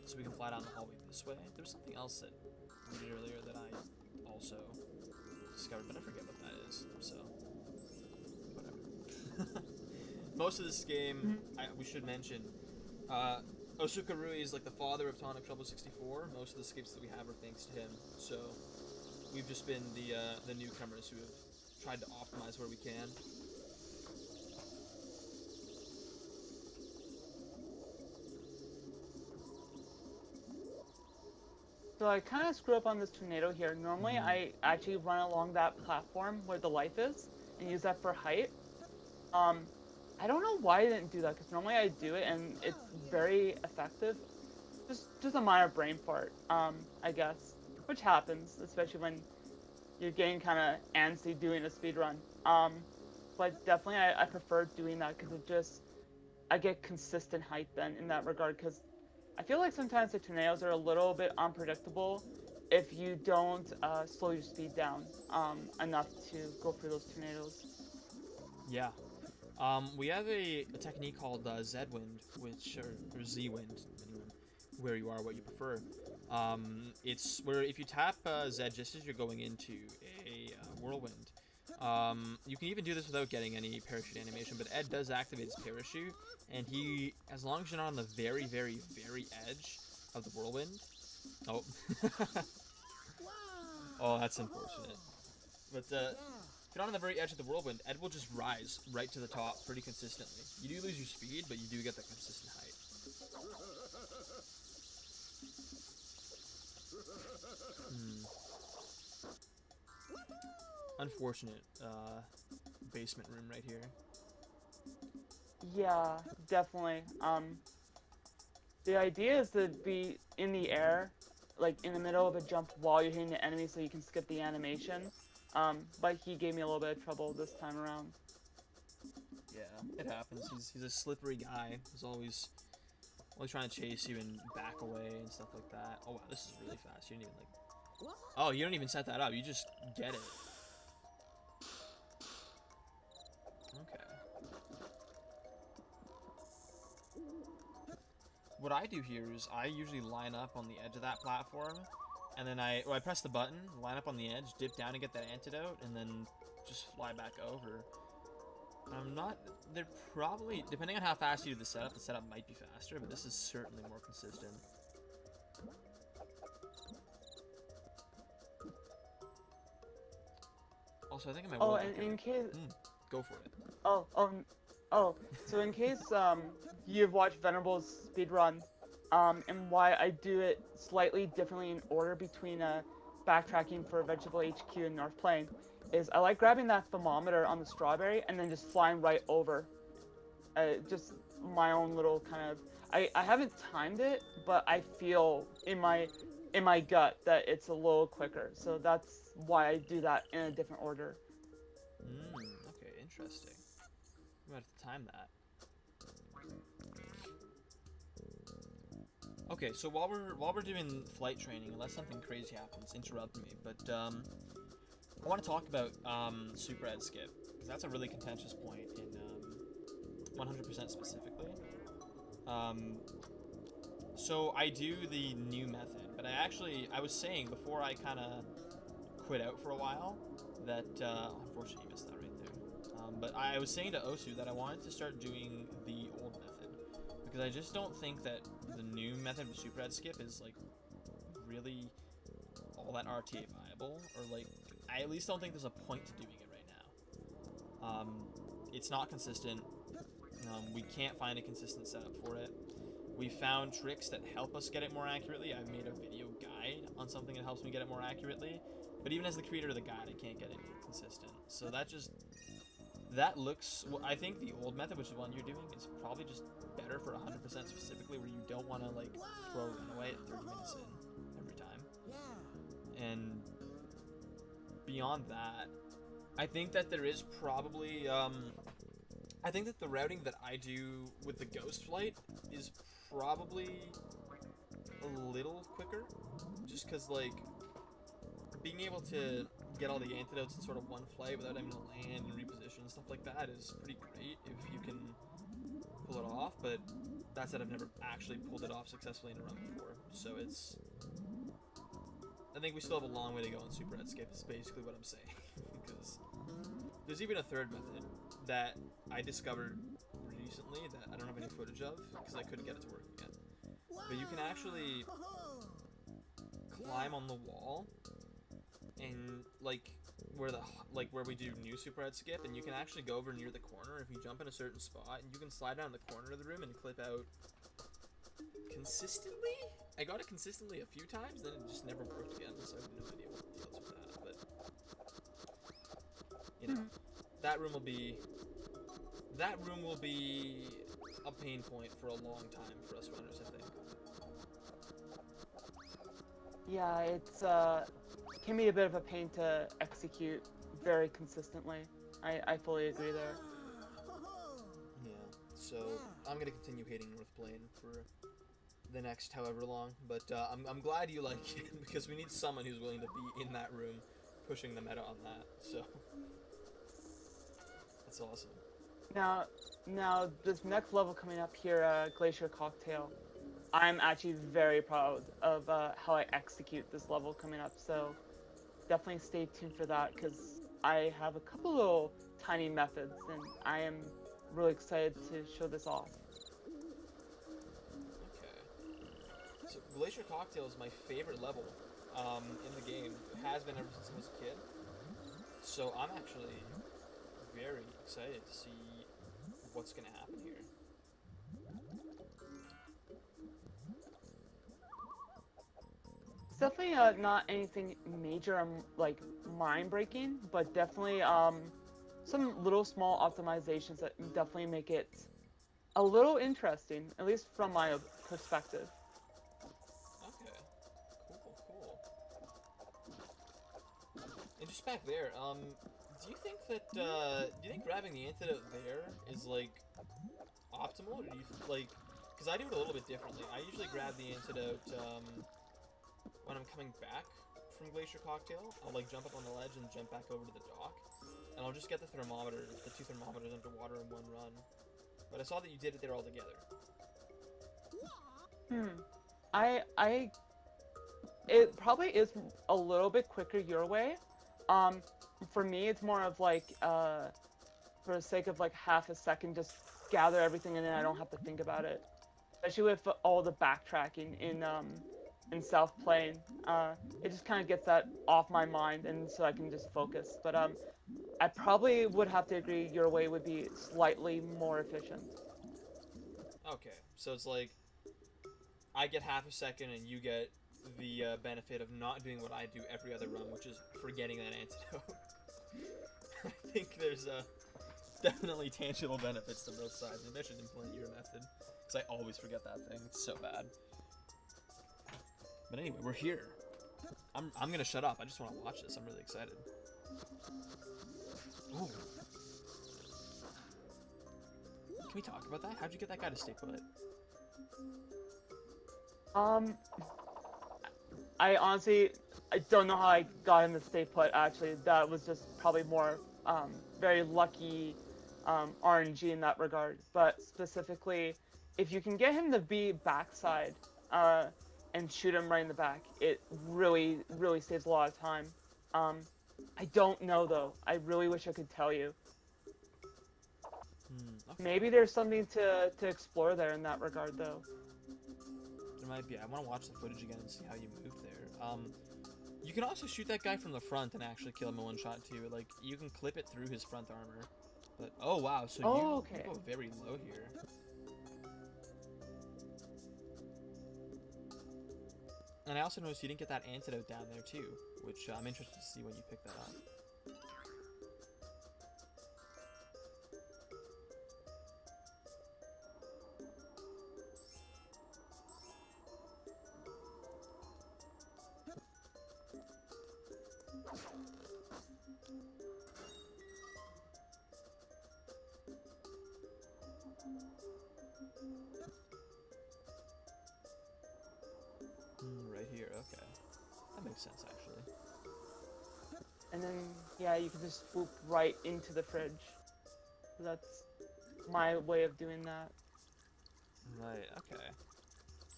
so we can fly down the hallway this way. There was something else that we did earlier that I also discovered, but I forget what that is. So whatever. Most of this game, we should mention, Osuka Rui is like the father of Tonic 64. Most of the skips that we have are thanks to him. So we've just been the newcomers who have tried to optimize where we can. So I kind of screw up on this tornado here. Normally I actually run along that platform where the life is and use that for height. I don't know why I didn't do that, because normally I do it and it's very effective. Just a minor brain fart, I guess, which happens, especially when you're getting kind of antsy doing a speed run. But definitely I prefer doing that because I get consistent height then in that regard, because I feel like sometimes the tornadoes are a little bit unpredictable if you don't slow your speed down enough to go through those tornadoes. Yeah. We have a technique called Z-Wind, or Z-Wind, depending on where you are, what you prefer. It's where if you tap Z just as you're going into a whirlwind, you can even do this without getting any parachute animation, but Ed does activate his parachute, and as long as you're not on the very, very, very edge of the whirlwind. Oh. Oh, that's unfortunate. But if you're not on the very edge of the whirlwind, Ed will just rise right to the top pretty consistently. You do lose your speed, but you do get that consistent height. Unfortunate basement room right here. Yeah, definitely. The idea is to be in the air, like in the middle of a jump while you're hitting the enemy so you can skip the animation. But he gave me a little bit of trouble this time around. Yeah, it happens. He's a slippery guy. He's always trying to chase you and back away and stuff like that. Oh wow, this is really fast. You didn't even Oh, you don't even set that up. You just get it. Okay. What I do here is I usually line up on the edge of that platform, and then I press the button, line up on the edge, dip down and get that antidote, and then just fly back over. They're probably, depending on how fast you do the setup might be faster, but this is certainly more consistent. Also, I think I might. Oh, and in case. Go for it. So in case you've watched Venerable's speedrun, and why I do it slightly differently in order between backtracking for Vegetable HQ and North Plain, is I like grabbing that thermometer on the strawberry and then just flying right over. Just my own little kind of. I haven't timed it, but I feel in my gut that it's a little quicker. So that's why I do that in a different order. Okay, interesting. We might have to time that. Okay, so while we're doing flight training, unless something crazy happens, interrupt me. But I want to talk about Super Ed Skip, because that's a really contentious point in 100% specifically. So I do the new method, but I was saying before I kind of quit out for a while that unfortunately you missed that right there. But I was saying to Osu that I wanted to start doing the old method, because I just don't think that the new method of Super Ed Skip is like really all that RTA viable, or like I at least don't think there's a point to doing it right now. It's not consistent. We can't find a consistent setup for it. We found tricks that help us get it more accurately. I've made a video guide on something that helps me get it more accurately, but even as the creator of the guide, I can't get it consistent. So that just That looks... Well, I think the old method, which is the one you're doing, is probably just better for 100% specifically, where you don't want to, like, throw Runaway at 30 minutes in every time. And beyond that, I think that there is probably... I think that the routing that I do with the Ghost Flight is probably a little quicker, just because, like, being able to get all the antidotes in sort of one flight without having to land and reposition and stuff like that is pretty great if you can pull it off, but that said, I've never actually pulled it off successfully in a run before, so it's... I think we still have a long way to go in Super Escape is basically what I'm saying, because there's even a third method that I discovered recently that I don't have any footage of because I couldn't get it to work again. But you can actually climb on the wall and where we do new Super Red Skip, and you can actually go over near the corner if you jump in a certain spot, and you can slide down the corner of the room and clip out consistently. I got it consistently a few times, then it just never worked again, so I have no idea what the deal is with that, but you know, that room will be a pain point for a long time for us runners, I think. Yeah, it's can be a bit of a pain to execute very consistently. I fully agree there. Yeah, so I'm gonna continue hating North Plane for the next however long, but I'm glad you like it because we need someone who's willing to be in that room pushing the meta on that, so that's awesome. Now this next level coming up here, Glacier Cocktail, I'm actually very proud of how I execute this level coming up, so definitely stay tuned for that because I have a couple little tiny methods and I am really excited to show this off. So Glacier Cocktail is my favorite level in the game. It has been ever since I was a kid. So I'm actually very excited to see what's going to happen here. It's definitely not anything major, like mind-breaking, but definitely some little small optimizations that definitely make it a little interesting, at least from my perspective. Okay, cool. And just back there, do you think that, do you think grabbing the antidote there is, like, optimal, or do you, like, because I do it a little bit differently. I usually grab the antidote, when I'm coming back from Glacier Cocktail. I'll, like, jump up on the ledge and jump back over to the dock, and I'll just get the two thermometers underwater in one run. But I saw that you did it there all together. It probably is a little bit quicker your way. For me, it's more of like, for the sake of like half a second, just gather everything and then I don't have to think about it. Especially with all the backtracking in South Plain, it just kind of gets that off my mind, and so I can just focus. But I probably would have to agree your way would be slightly more efficient. Okay, so it's like I get half a second and you get the benefit of not doing what I do every other run, which is forgetting that antidote. I think there's definitely tangible benefits to both sides. Maybe I should implement your method, because I always forget that thing. It's so bad. But anyway, we're here. I'm gonna shut up. I just want to watch this. I'm really excited. Ooh. Can we talk about that? How'd you get that guy to stay put? I honestly, I don't know how I got him to stay put, actually. That was just probably more, very lucky, RNG in that regard. But specifically, if you can get him to be backside, and shoot him right in the back, it really, really saves a lot of time. I don't know, though. I really wish I could tell you. Okay. Maybe there's something to explore there in that regard, though. There might be. I want to watch the footage again and see how you moved there. You can also shoot that guy from the front and actually kill him in one shot too. Like, you can clip it through his front armor. But oh wow, so you go very low here. And I also noticed you didn't get that antidote down there too, which I'm interested to see when you pick that up. Right here, okay. That makes sense, actually. And then, yeah, you can just swoop right into the fridge. So that's my way of doing that. Right, okay.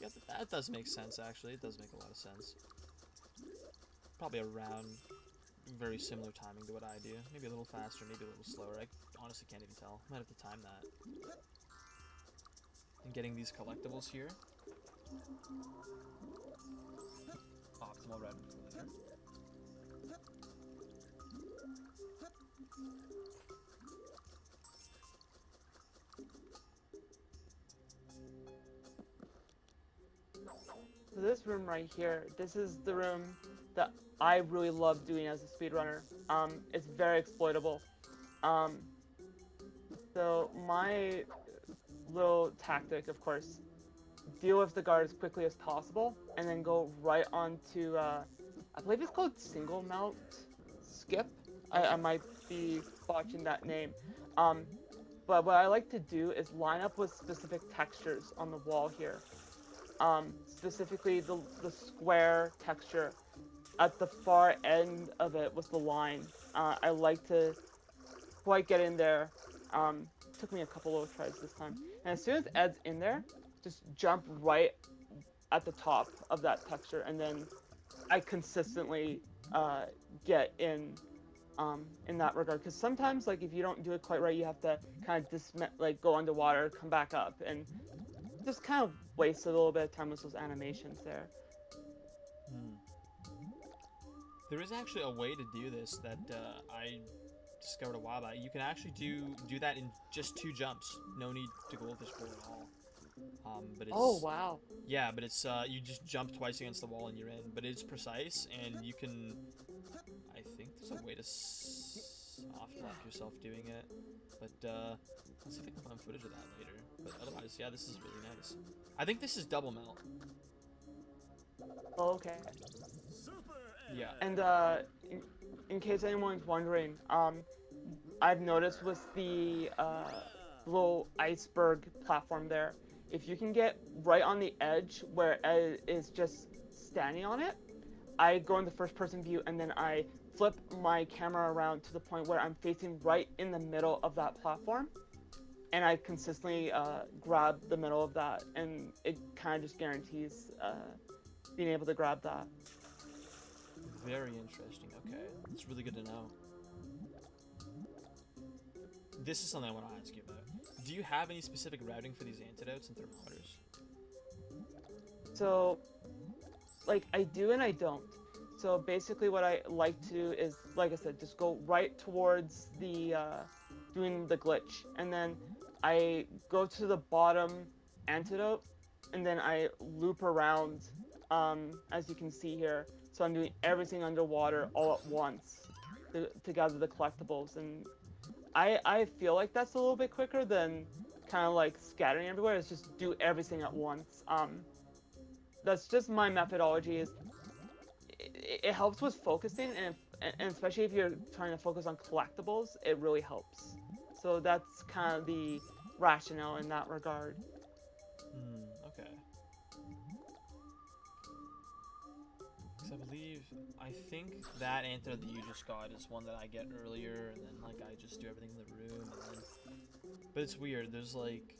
Yeah, that does make sense, actually. It does make a lot of sense. Probably around very similar timing to what I do. Maybe a little faster, maybe a little slower. I honestly can't even tell. Might have to time that. And getting these collectibles here. Optimal routing for later. So this room right here, this is the room that I really love doing as a speedrunner. It's very exploitable. Um, so my little tactic, of course, deal with the guard as quickly as possible, and then go right onto, I believe it's called single mount skip. I might be botching that name. But what I like to do is line up with specific textures on the wall here. Specifically the square texture at the far end of it with the line. I like to quite get in there. Took me a couple of tries this time. And as soon as Ed's in there, just jump right at the top of that texture, and then I consistently get in that regard. Because sometimes, like, if you don't do it quite right, you have to kind of go underwater, come back up, and just kind of waste a little bit of time with those animations there. There is actually a way to do this that I discovered a while back. You can actually do that in just 2 jumps. No need to go with this board at all. But it's, oh wow. Yeah, but it's you just jump twice against the wall and you're in. But it's precise, and you can. I think there's a way to soft lock yourself doing it. But let's see if I can find footage of that later. But otherwise, yeah, this is really nice. I think this is double melt. Oh, okay. Yeah. And in case anyone's wondering, I've noticed with the little iceberg platform there, if you can get right on the edge where Ed is just standing on it, I go in the first person view and then I flip my camera around to the point where I'm facing right in the middle of that platform, and I consistently grab the middle of that, and it kind of just guarantees being able to grab that. Very interesting. Okay, that's really good to know. This is something I want to ask you about. Do you have any specific routing for these antidotes and thermometers? So, like, I do and I don't. So basically what I like to do is, like I said, just go right towards the, doing the glitch. And then I go to the bottom antidote, and then I loop around, as you can see here. So I'm doing everything underwater all at once to gather the collectibles. And I feel like that's a little bit quicker than kind of like scattering everywhere. It's just do everything at once. That's just my methodology. It helps with focusing, and especially if you're trying to focus on collectibles, it really helps. So that's kind of the rationale in that regard. Okay. Because I think that antidote that you just got is one that I get earlier, and then like I just do everything in the room, and then. But it's weird. There's like,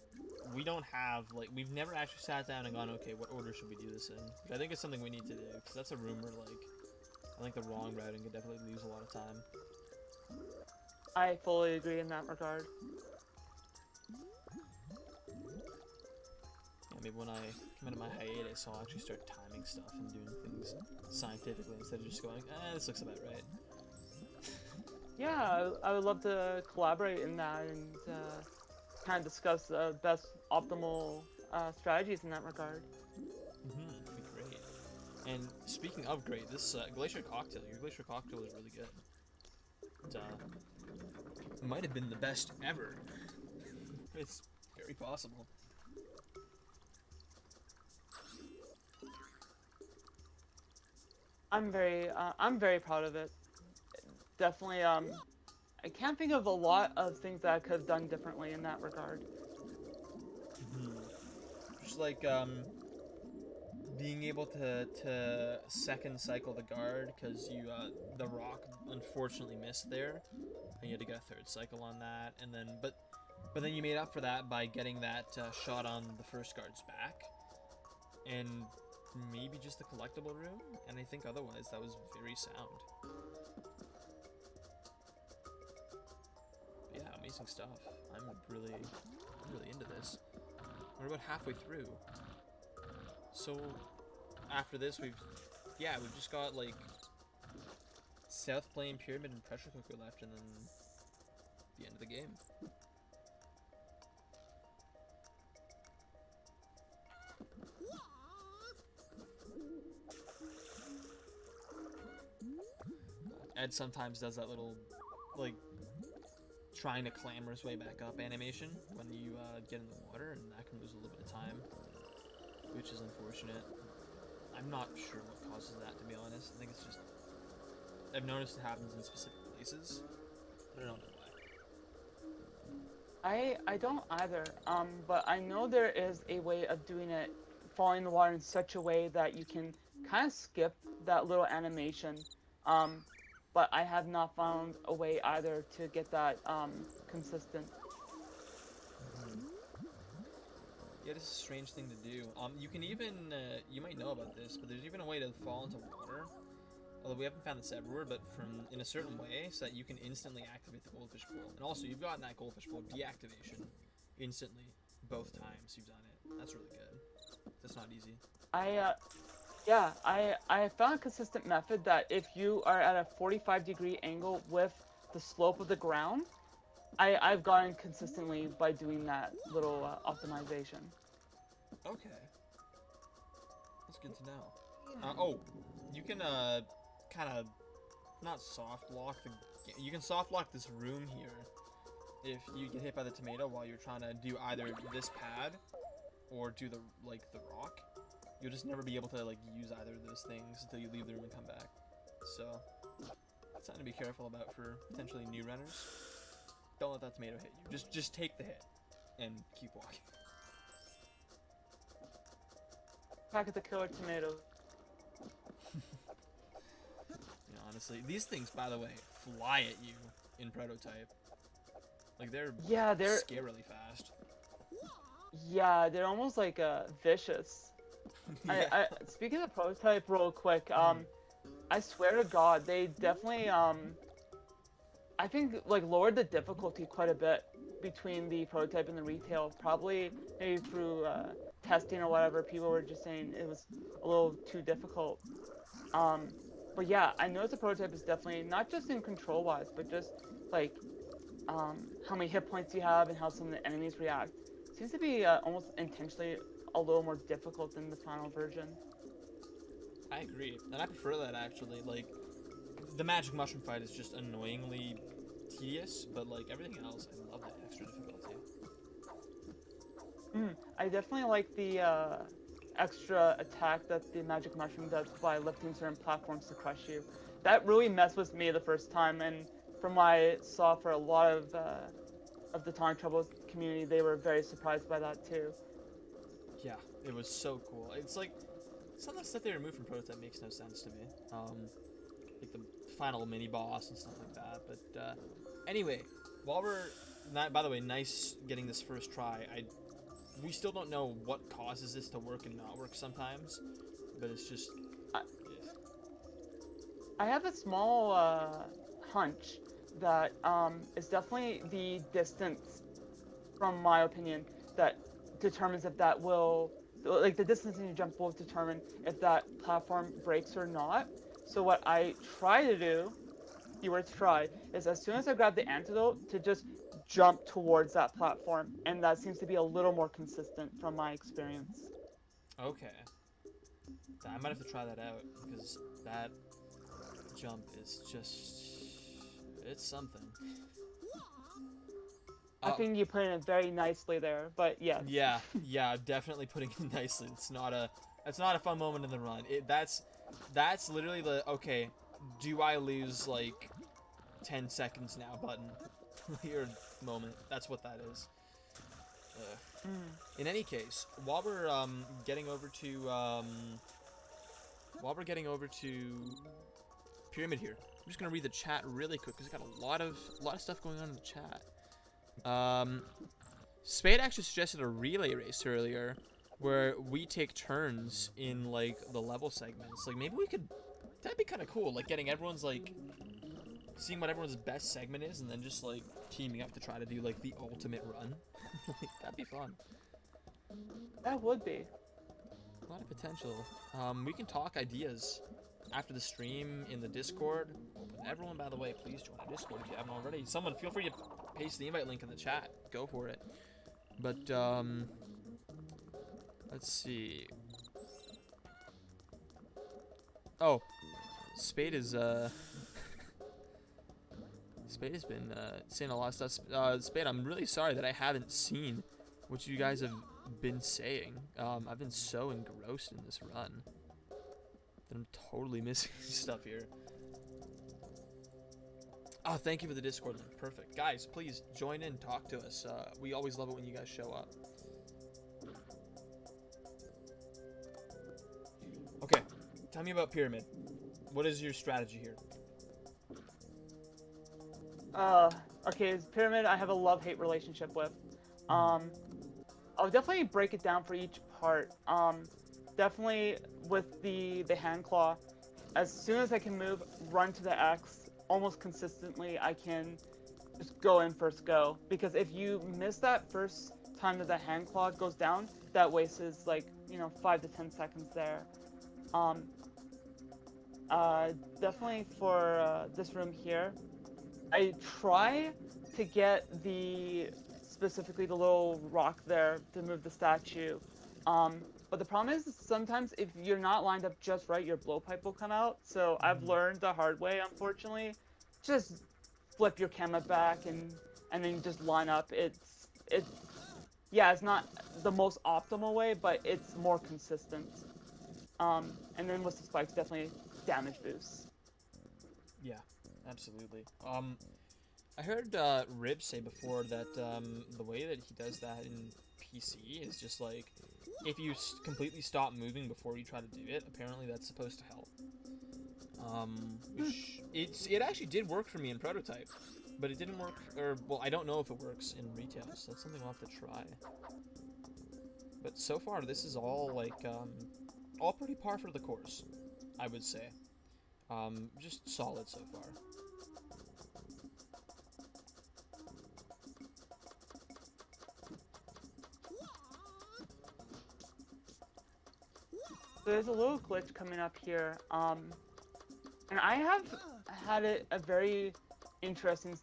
we don't have we've never actually sat down and gone, okay, what order should we do this in? Which I think is something we need to do, because that's a rumor. Like, I think the wrong routing could definitely lose a lot of time. I fully agree in that regard. Yeah, maybe when I come into my hiatus, I'll actually start timing stuff and doing things scientifically instead of just going, this looks about right. Yeah, I would love to collaborate in that and kind of discuss the best optimal strategies in that regard. That'd be great. And speaking of great, this Glacier cocktail, your Glacier cocktail is really good. It might have been the best ever. It's very possible. I'm very proud of it. definitely I can't think of a lot of things that I could have done differently in that regard. Just like being able to second cycle the guard because you the rock unfortunately missed there, and you had to get a third cycle on that, and then but then you made up for that by getting that shot on the first guard's back, and maybe just the collectible room, and I think otherwise that was very sound. But yeah, amazing stuff. I'm really into this. We're about halfway through. So after this we've just got like South Plane Pyramid and Pressure Cooker left, and then the end of the game. Ed sometimes does that little like trying to clamber his way back up animation when you get in the water, and that can lose a little bit of time, which is unfortunate. I'm not sure what causes that, to be honest. I think it's just I've noticed it happens in specific places, but I don't know why. I don't either. But I know there is a way of doing it, falling in the water in such a way that you can kind of skip that little animation. But I have not found a way either to get that consistent. Yeah, this is a strange thing to do. You can even, you might know about this, but there's even a way to fall into water. Although we haven't found this everywhere, but in a certain way, so that you can instantly activate the goldfish pool. And also, you've gotten that goldfish pool deactivation instantly both times you've done it. That's really good. That's not easy. I found a consistent method that if you are at a 45-degree angle with the slope of the ground, I've gotten consistently by doing that little optimization. Okay. That's good to know. Oh, you can kind of not soft lock you can soft lock this room here if you get hit by the tomato while you're trying to do either this pad or do the rock. You'll just never be able to like use either of those things until you leave the room and come back. So that's something to be careful about for potentially new runners. Don't let that tomato hit you. Just take the hit and keep walking. Pack of the killer tomato. You know, honestly, these things, by the way, fly at you in prototype. Like they're scarily fast. Yeah, they're almost like vicious. Yeah. Speaking of prototype real quick, I swear to God, they definitely I think like lowered the difficulty quite a bit between the prototype and the retail. Probably maybe through testing or whatever, people were just saying it was a little too difficult. But yeah, I noticed the prototype is definitely not just in control wise, but just like how many hit points you have and how some of the enemies react. Seems to be almost intentionally a little more difficult than the final version. I agree, and I prefer that actually. Like, the magic mushroom fight is just annoyingly tedious, but like everything else, I love that extra difficulty. I definitely like the extra attack that the magic mushroom does by lifting certain platforms to crush you. That really messed with me the first time, and from what I saw for a lot of the Tonic Trouble community, they were very surprised by that too. Yeah, it was so cool. It's like some of the stuff they removed from prototype makes no sense to me. Like the final mini boss and stuff like that. But anyway, while we're by the way, nice getting this first try. We still don't know what causes this to work and not work sometimes, but it's just. I have a small hunch that is definitely the distance, from my opinion, that determines if that will, like the distance in your jump will determine if that platform breaks or not. So what I try to do, keyword try, is as soon as I grab the antidote to just jump towards that platform, and that seems to be a little more consistent from my experience. Okay. I might have to try that out, because that jump is just... it's something. I think you put it very nicely there, but yes. Yeah, definitely putting it nicely. It's not a fun moment in the run. That's literally the, okay, do I lose, like, 10 seconds now button. Weird moment. That's what that is. In any case, while we're getting over to Pyramid here, I'm just gonna read the chat really quick because it's got a lot of stuff going on in the chat. Spade actually suggested a relay race earlier where we take turns in like the level segments. Like maybe we could, that'd be kind of cool, like getting everyone's like seeing what everyone's best segment is and then just like teaming up to try to do like the ultimate run. That'd be fun. That would be. A lot of potential. We can talk ideas after the stream in the Discord. Everyone, by the way, please join the Discord if you haven't already. Someone, feel free to paste the invite link in the chat. Go for it. But, let's see. Oh, Spade is, Spade has been, saying a lot of stuff. Spade, I'm really sorry that I haven't seen what you guys have been saying. I've been so engrossed in this run that I'm totally missing stuff here. Oh, thank you for the Discord link. Perfect. Guys, please join in, talk to us. We always love it when you guys show up. Okay, tell me about Pyramid. What is your strategy here? Okay, Pyramid I have a love-hate relationship with. I'll definitely break it down for each part. Definitely with the hand claw, as soon as I can move, run to the X, almost consistently I can just go in first go. Because if you miss that first time that the hand claw goes down, that wastes like, you know, 5 to 10 seconds there. Definitely for this room here, I try to get specifically the little rock there to move the statue. But the problem is sometimes if you're not lined up just right, your blowpipe will come out. So I've learned the hard way, unfortunately. Just flip your camera back and then just line up. Yeah, it's not the most optimal way, but it's more consistent. And then with the spikes, definitely damage boosts. Yeah, absolutely. I heard Rib say before that the way that he does that in PC is just like if you completely stop moving before you try to do it, apparently that's supposed to help. Which it actually did work for me in Prototype, but it didn't work, or well, I don't know if it works in retail, so that's something I'll have to try. But so far, this is all like all pretty par for the course, I would say. Just solid so far. There's a little glitch coming up here, and I have had a very interesting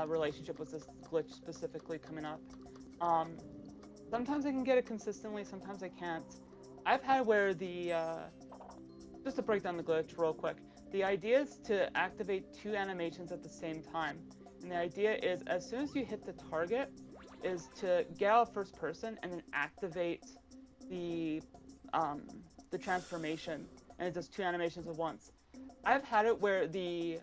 relationship with this glitch specifically coming up. Sometimes I can get it consistently, sometimes I can't. I've had where just to break down the glitch real quick, the idea is to activate 2 animations at the same time. And the idea is as soon as you hit the target, is to get out first person and then activate the transformation, and it does 2 animations at once. I've had it where the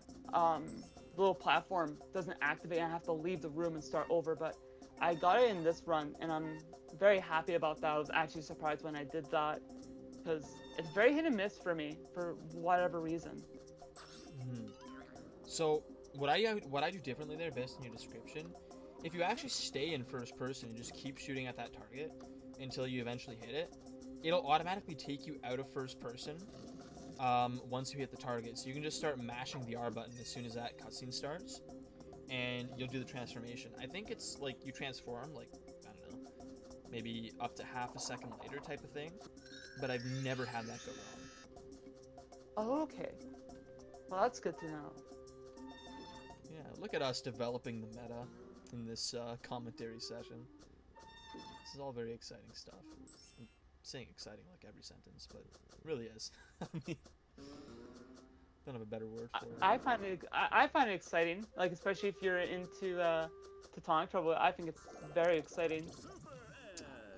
little platform doesn't activate and I have to leave the room and start over, but I got it in this run and I'm very happy about that. I was actually surprised when I did that because it's very hit and miss for me for whatever reason. So what I do differently there, based on your description, if you actually stay in first person and just keep shooting at that target until you eventually hit it, it'll automatically take you out of first person once you hit the target. So you can just start mashing the R button as soon as that cutscene starts, and you'll do the transformation. I think it's like you transform, like, I don't know, maybe up to half a second later type of thing, but I've never had that go wrong. Oh, okay. Well, that's good to know. Yeah, look at us developing the meta in this commentary session. This is all very exciting stuff. I'm saying exciting like every sentence, but it really is. I mean, don't have a better word for it. I find it exciting, like especially if you're into Tonic Trouble. I think it's very exciting.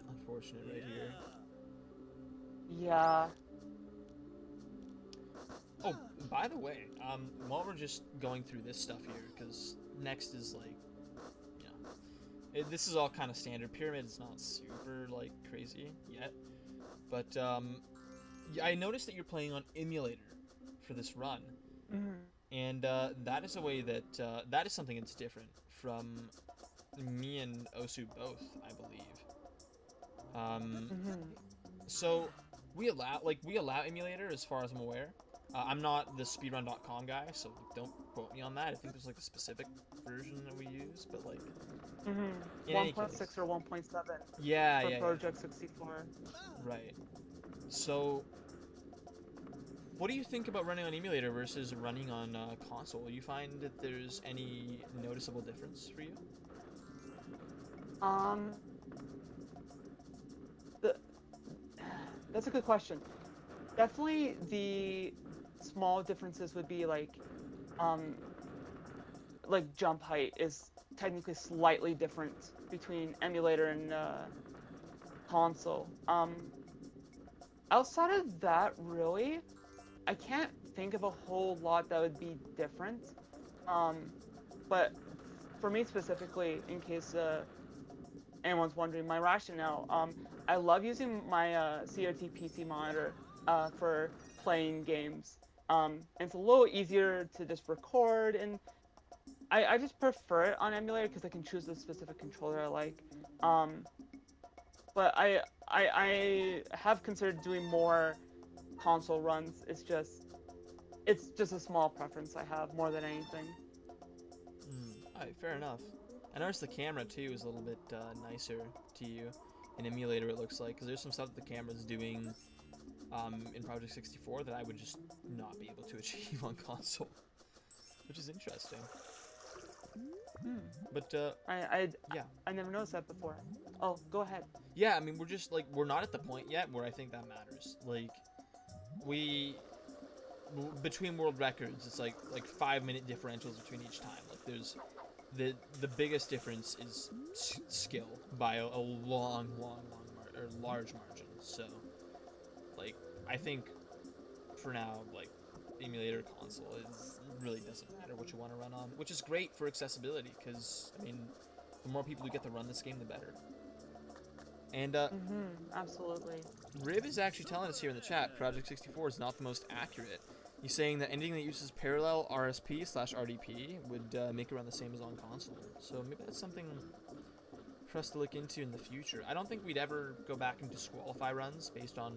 Unfortunate right here. Yeah. Oh, by the way, while we're just going through this stuff here, because next is like, this is all kind of standard. Pyramid is not super like crazy yet, but yeah, I noticed that you're playing on emulator for this run, and that is a way that that is something that's different from me and Osu both, I believe. So we allow emulator as far as I'm aware. I'm not the speedrun.com guy, so don't quote me on that. I think there's like a specific version that we use, but like in any 1.6 case, or 1.7 yeah, for yeah, Project 64. right. So, what do you think about running on emulator versus running on console? You find that there's any noticeable difference for you? Um, the, that's a good question. Definitely the small differences would be like jump height is technically slightly different between emulator and console. Outside of that, really, I can't think of a whole lot that would be different. But for me specifically, in case anyone's wondering, my rationale, I love using my CRT PC monitor for playing games. It's a little easier to just record, and I just prefer it on emulator because I can choose the specific controller I like. But I have considered doing more console runs. It's just a small preference I have more than anything. Alright, fair enough. I noticed the camera too is a little bit nicer to you in emulator. It looks like because there's some stuff that the camera's doing in Project 64 that I would just not be able to achieve on console, which is interesting. But yeah, I never noticed that before. Oh, go ahead. yeah. I mean, we're just like we're not at the point yet where I think that matters. Like we between world records, it's like 5 minute differentials between each time. Like there's the biggest difference is skill by a large margin. So like I think for now like emulator console is really doesn't matter what you want to run on, which is great for accessibility because I mean the more people who get to run this game the better. And Absolutely. Rib is actually telling us here in the chat Project 64 is not the most accurate. He's saying that anything that uses parallel RSP/RDP would make it run the same as on console. So maybe that's something for us to look into in the future. I don't think we'd ever go back and disqualify runs based on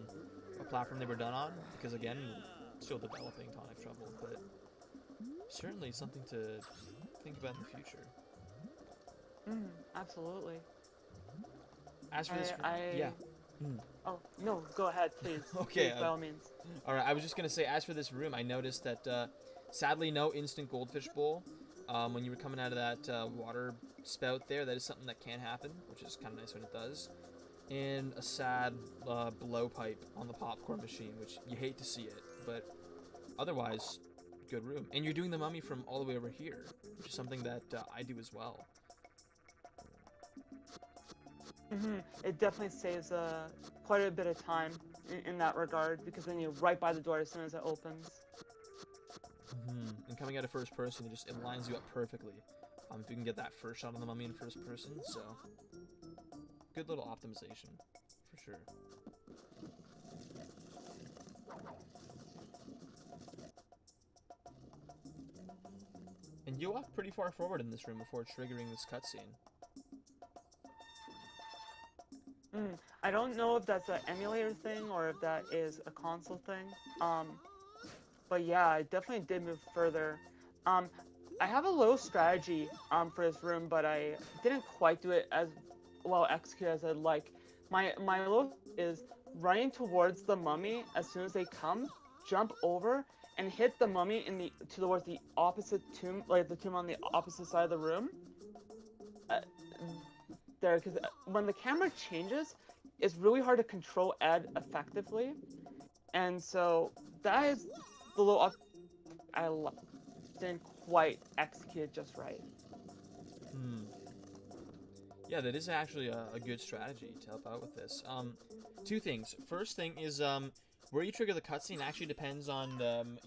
what platform they were done on, because again, still developing Tonic Trouble, but certainly something to think about in the future. Absolutely. As for this, yeah. Oh, no, go ahead, please. Okay. Please, by all means. Alright, I was just going to say, as for this room, I noticed that, sadly, no instant goldfish bowl. When you were coming out of that water spout there, that is something that can happen, which is kind of nice when it does. And a sad blowpipe on the popcorn machine, which you hate to see it, but otherwise, good room. And you're doing the mummy from all the way over here, which is something that I do as well. It definitely saves quite a bit of time in that regard, because then you're right by the door as soon as it opens. And coming out of first person, it lines you up perfectly. If you can get that first shot on the mummy in first person, so good little optimization for sure. And you walk pretty far forward in this room before triggering this cutscene. I don't know if that's an emulator thing or if that is a console thing. But yeah, I definitely did move further. I have a little strategy for this room, but I didn't quite do it as well executed as I'd like. My little is running towards the mummy as soon as they come, jump over, and hit the mummy towards the opposite tomb, like the tomb on the opposite side of the room. There, because when the camera changes, it's really hard to control Ed effectively, and so that is the little I didn't quite execute just right. Yeah, that is actually a good strategy to help out with this. Two things. First thing is, we're where you trigger the cutscene actually depends on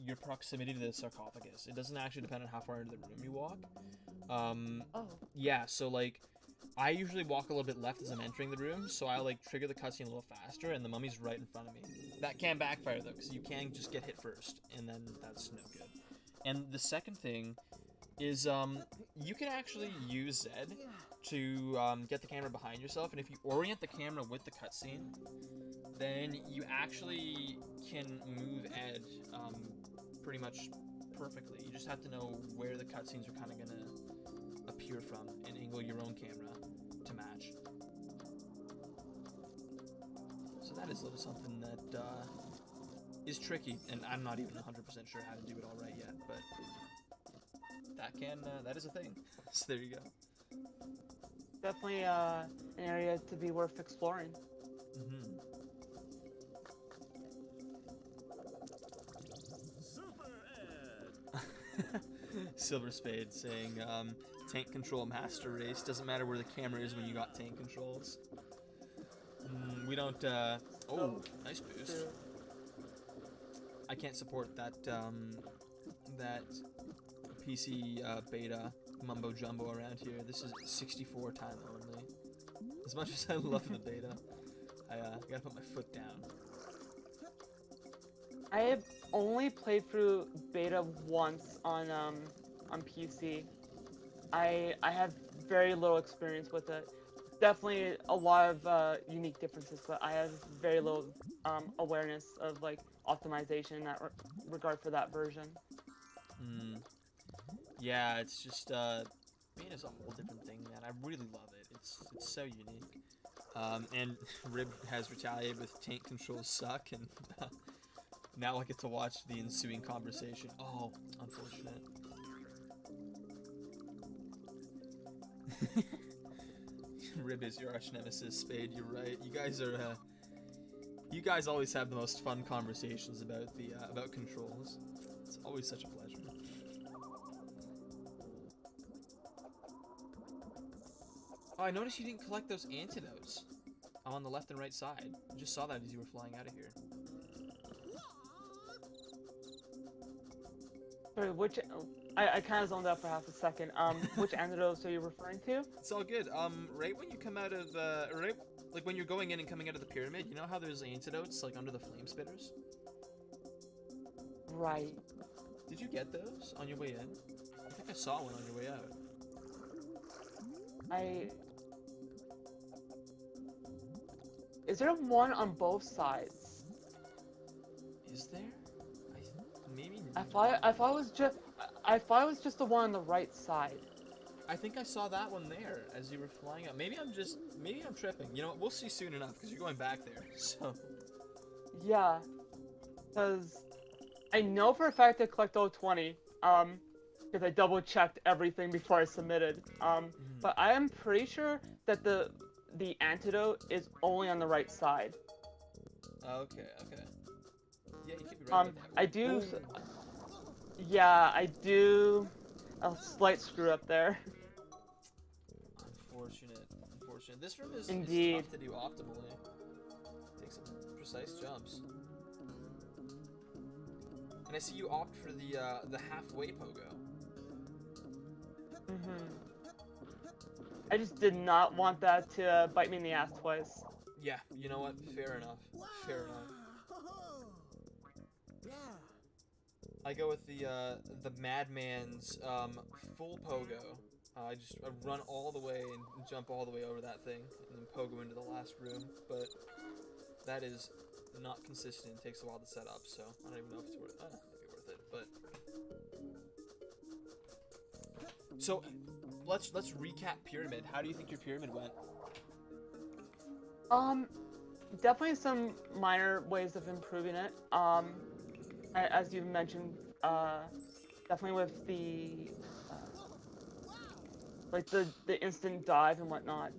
your proximity to the sarcophagus. It doesn't actually depend on how far into the room you walk. Oh. Yeah, so like, I usually walk a little bit left as I'm entering the room, so I like trigger the cutscene a little faster, and the mummy's right in front of me. That can backfire though, because you can just get hit first, and then that's no good. And the second thing is you can actually use Z to get the camera behind yourself, and if you orient the camera with the cutscene, then you actually can move Ed pretty much perfectly. You just have to know where the cutscenes are kind of gonna appear from and angle your own camera to match. So that is a little something that is tricky, and I'm not even 100% sure how to do it all right yet, but that is a thing. So there you go. Definitely an area to be worth exploring. Mm-hmm. Silver Spade saying, tank control master race. Doesn't matter where the camera is when you got tank controls. We don't, oh, nice boost. I can't support that, that PC, beta mumbo jumbo around here. This is 64 time only. As much as I love the beta, I gotta put my foot down. I have only played through beta once on PC. I have very little experience with it. Definitely a lot of unique differences, but I have very little awareness of like optimization in that regard for that version. Yeah, it's just it's a whole different thing, man. I really love it. It's so unique. And Rib has retaliated with tank controls suck, and now I get to watch the ensuing conversation. Oh, unfortunate. Rib is your arch nemesis, Spade. You're right. You guys are. You guys always have the most fun conversations about the about controls. It's always such a pleasure. Oh, I noticed you didn't collect those antidotes on the left and right side. I just saw that as you were flying out of here. Sorry, which I kind of zoned out for half a second. Which antidotes are you referring to? It's all good. Right when you come out of right, like when you're going in and coming out of the pyramid, you know how there's antidotes like under the flame spitters? Right. Did you get those on your way in? I think I saw one on your way out. Is there one on both sides? Is there? Maybe. I thought it was just the one on the right side. I think I saw that one there as you were flying out. Maybe I'm tripping. You know what? We'll see soon enough because you're going back there. So. Yeah, because I know for a fact I collect 020. Because I double checked everything before I submitted. But I am pretty sure that the antidote is only on the right side. Okay. Yeah, you could be right about that. I do. Yeah, I do. A slight screw up there. Unfortunate. This room is Indeed. tough to do optimally. Takes some precise jumps. And I see you opt for the halfway pogo. I just did not want that to bite me in the ass twice. Yeah, you know what? Fair enough. I go with the Madman's full pogo. I run all the way and jump all the way over that thing, and then pogo into the last room. But that is not consistent. It takes a while to set up, so I don't even know if it's worth it. It'd be worth it, but. So, let's recap Pyramid. How do you think your Pyramid went? Definitely some minor ways of improving it. As you mentioned, definitely with the like the instant dive and whatnot.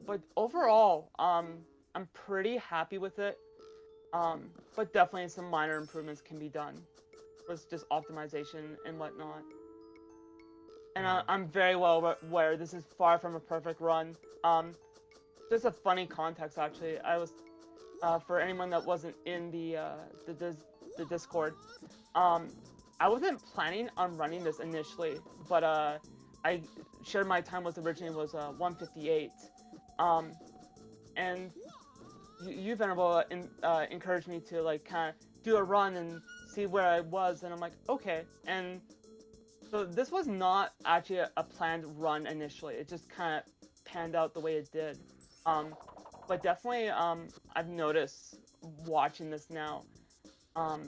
But overall, I'm pretty happy with it. But definitely some minor improvements can be done with just optimization and whatnot. And I'm very well aware this is far from a perfect run. Just a funny context, actually. I was for anyone that wasn't in the Discord, um, I wasn't planning on running this initially, but I shared my time was originally was 158, and you Venerable encouraged me to like kind of do a run and see where I was, and I'm like, okay. And so this was not actually a planned run initially. It just kind of panned out the way it did. But definitely, I've noticed watching this now. Um,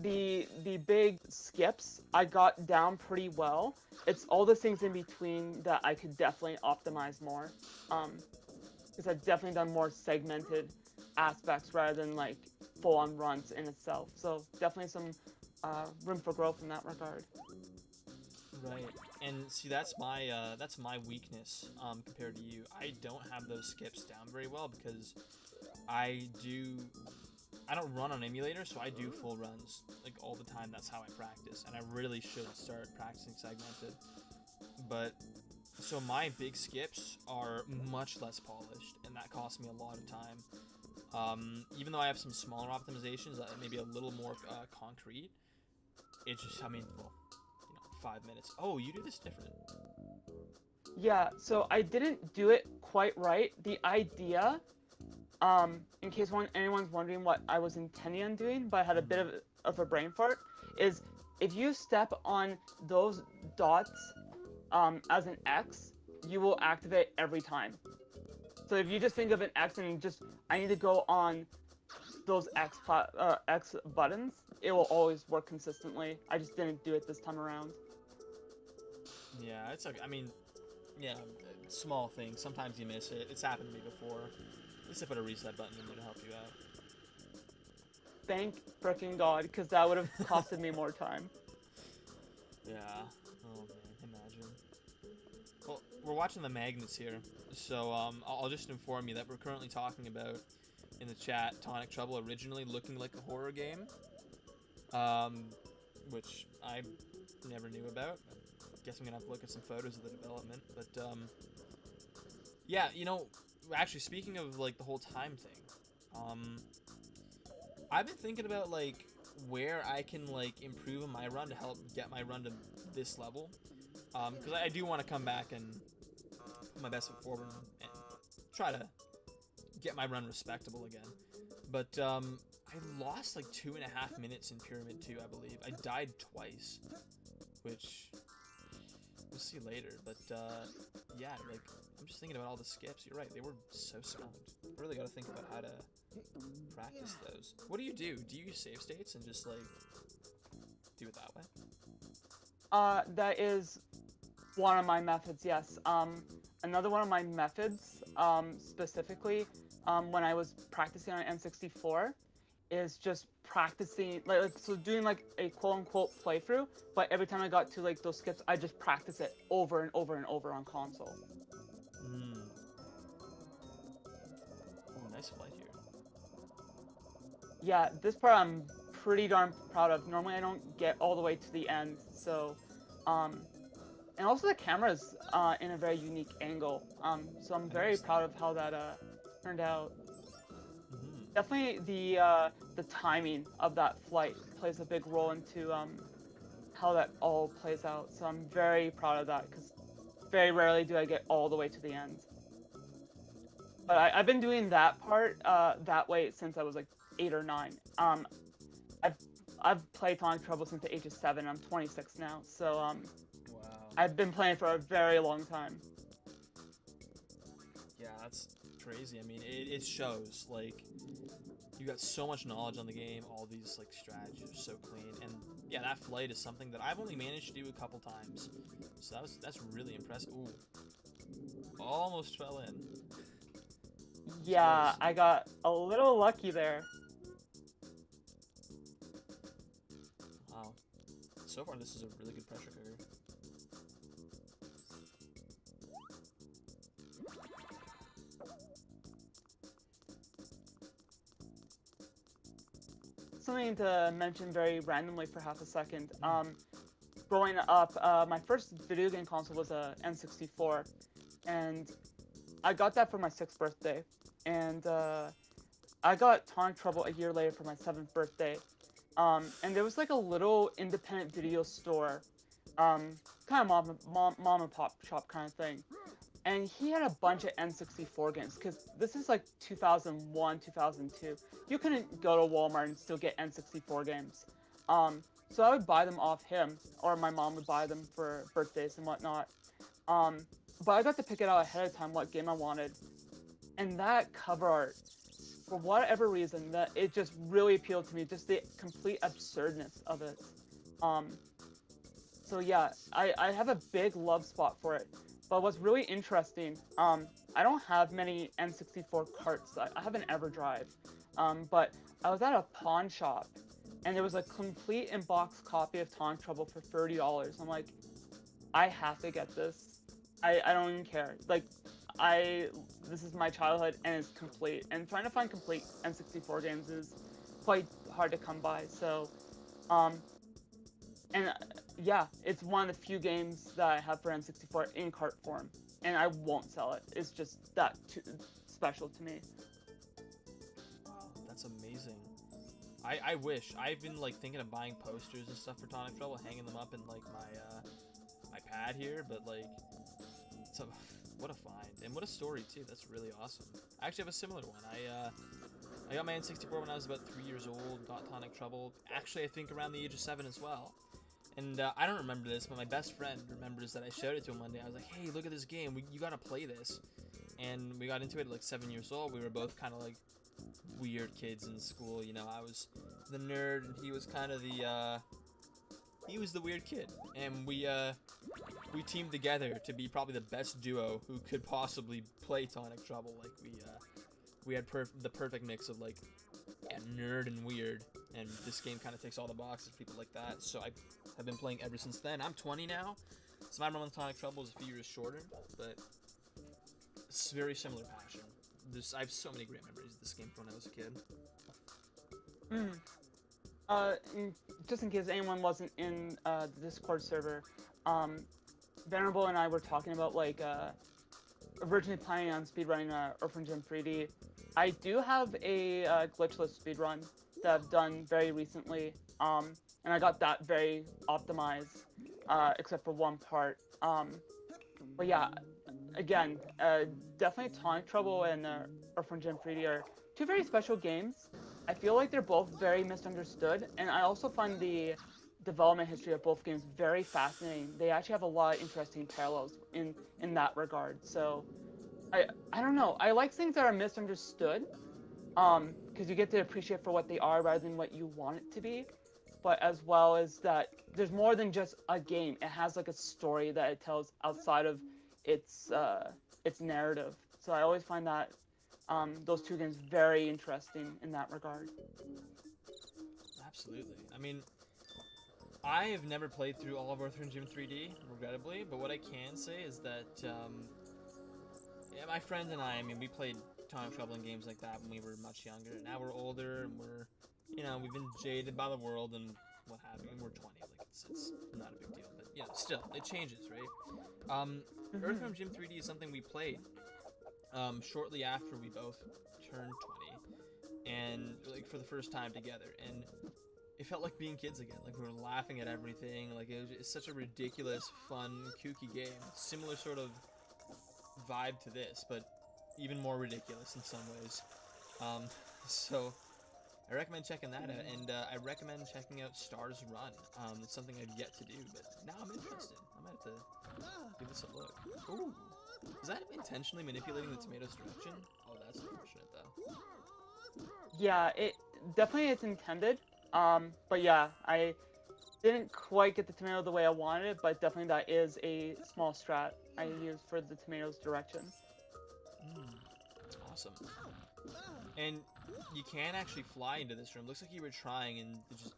the big skips I got down pretty well. It's all the things in between that I could definitely optimize more. Because I've definitely done more segmented aspects rather than like full-on runs in itself. So definitely some room for growth in that regard. Right, and see that's my weakness compared to you. I don't have those skips down very well because I don't run on emulator, so I do full runs like all the time. That's how I practice, and I really should start practicing segmented. But so my big skips are much less polished, and that costs me a lot of time. Even though I have some smaller optimizations that may be a little more concrete, it just, I mean, well, 5 minutes. Oh, you do this different. Yeah, so I didn't do it quite right. The idea, in case anyone's wondering what I was intending on doing, but I had a bit of a brain fart, is if you step on those dots as an X, you will activate every time. So if you just think of an X and just, I need to go on those X buttons, it will always work consistently. I just didn't do it this time around. Yeah, it's like, I mean, yeah, small things. Sometimes you miss it. It's happened to me before. At least I put a reset button in there to help you out. Thank frickin' God, because that would have costed me more time. Yeah. Oh man, imagine. Well, we're watching the magnets here, so I'll just inform you that we're currently talking about in the chat Tonic Trouble originally looking like a horror game, which I never knew about. I guess I'm gonna have to look at some photos of the development, but yeah, you know, actually speaking of like the whole time thing, I've been thinking about like where I can like improve my run to help get my run to this level, because I do want to come back and put my best foot forward and try to get my run respectable again. But I lost like 2.5 minutes in Pyramid 2, I believe. I died twice, which we'll see later. But yeah, like I'm just thinking about all the skips. You're right, they were so sound. I really got to think about how to practice those. What do? Do you use save states and just like do it that way? That is one of my methods, yes. Another one of my methods, specifically, when I was practicing on N64, is just practicing, like so doing like a quote-unquote playthrough, but every time I got to like those skips, I just practice it over and over and over on console. Oh, nice flight here. Yeah, this part I'm pretty darn proud of. Normally I don't get all the way to the end, so, and also the camera's in a very unique angle, so I'm very proud of how that turned out. Definitely the timing of that flight plays a big role into how that all plays out, so I'm very proud of that, because very rarely do I get all the way to the end. But I've been doing that part that way since I was like 8 or 9. I've played Tonic Trouble since the age of 7. I'm 26 now, so Wow. I've been playing for a very long time. Yeah, that's crazy. I mean, it shows. Like, you got so much knowledge on the game. All these like strategies are so clean, and yeah, that flight is something that I've only managed to do a couple times. So that's really impressive. Ooh, almost fell in. Yeah, I got a little lucky there. Wow. So far, this is a really good pressure cooker. Something to mention very randomly for half a second. Growing up, my first video game console was a N64, and I got that for my 6th birthday. And I got Tonic Trouble a year later for my 7th birthday. And there was like a little independent video store, kind of mom and pop shop kind of thing. And he had a bunch of N64 games, because this is like 2001, 2002. You couldn't go to Walmart and still get N64 games. So I would buy them off him, or my mom would buy them for birthdays and whatnot. But I got to pick it out ahead of time what game I wanted. And that cover art, for whatever reason, that it just really appealed to me, just the complete absurdness of it. So yeah, I have a big love spot for it. But what's really interesting, I don't have many N64 carts. I have an EverDrive. But I was at a pawn shop, and there was a complete in-box copy of Tonic Trouble for $30. I'm like, I have to get this. I don't even care. Like, this is my childhood, and it's complete. And trying to find complete N64 games is quite hard to come by. So, yeah, it's one of the few games that I have for N64 in cart form, and I won't sell it. It's just that special to me. Wow, that's amazing. I wish. I've been like thinking of buying posters and stuff for Tonic Trouble, hanging them up in like my pad here, but like, so what a find, and what a story too. That's really awesome. I actually have a similar one. I got my N64 when I was about 3 years old. Got Tonic Trouble. Actually, I think around the age of 7 as well. And I don't remember this, but my best friend remembers that I showed it to him one day. I was like, hey, look at this game. You gotta play this. And we got into it at like 7 years old. We were both kind of like weird kids in school. You know, I was the nerd, and he was kind of the weird kid. And we teamed together to be probably the best duo who could possibly play Tonic Trouble. Like, we had the perfect mix of like nerd and weird, and this game kind of ticks all the boxes for people like that. So I have been playing ever since then. I'm 20 now, so my run with Tonic Trouble is a few years shorter, but it's a very similar passion. I have so many great memories of this game from when I was a kid. Just in case anyone wasn't in the Discord server, Venerable and I were talking about like originally planning on speedrunning Orphan Gym 3D. I do have a glitchless speedrun that I've done very recently, and I got that very optimized, except for one part. But yeah, again, definitely Tonic Trouble and Orphan Gym 3D are two very special games. I feel like they're both very misunderstood, and I also find the development history of both games very fascinating. They actually have a lot of interesting parallels in that regard. So I don't know. I like things that are misunderstood, because you get to appreciate for what they are rather than what you want it to be. But as well as that, there's more than just a game. It has like a story that it tells outside of its narrative. So I always find that those two games very interesting in that regard. Absolutely. I mean, I have never played through all of Orphan Gym 3D, regrettably, but what I can say is that yeah, my friends and I mean, we played Tonic Trouble and games like that when we were much younger. Now we're older, and we're, you know, we've been jaded by the world and what have you, and we're 20. Like, it's not a big deal, but, you know, still, it changes, right? Orphan Gym 3D is something we played shortly after we both turned 20, and, like, for the first time together, and it felt like being kids again. Like, we were laughing at everything. Like, it's such a ridiculous, fun, kooky game. Similar sort of vibe to this, but even more ridiculous in some ways. So I recommend checking that out, and I recommend checking out Star's Run. It's something I've yet to do, but now I'm interested. I might have to give this a look. Ooh, is that intentionally manipulating the tomato's direction? Oh, that's unfortunate, though. Yeah, it definitely it's intended. But yeah, I didn't quite get the tomato the way I wanted it, but definitely that is a small strat I use for the tomato's direction. Awesome. And you can actually fly into this room. Looks like you were trying, and it just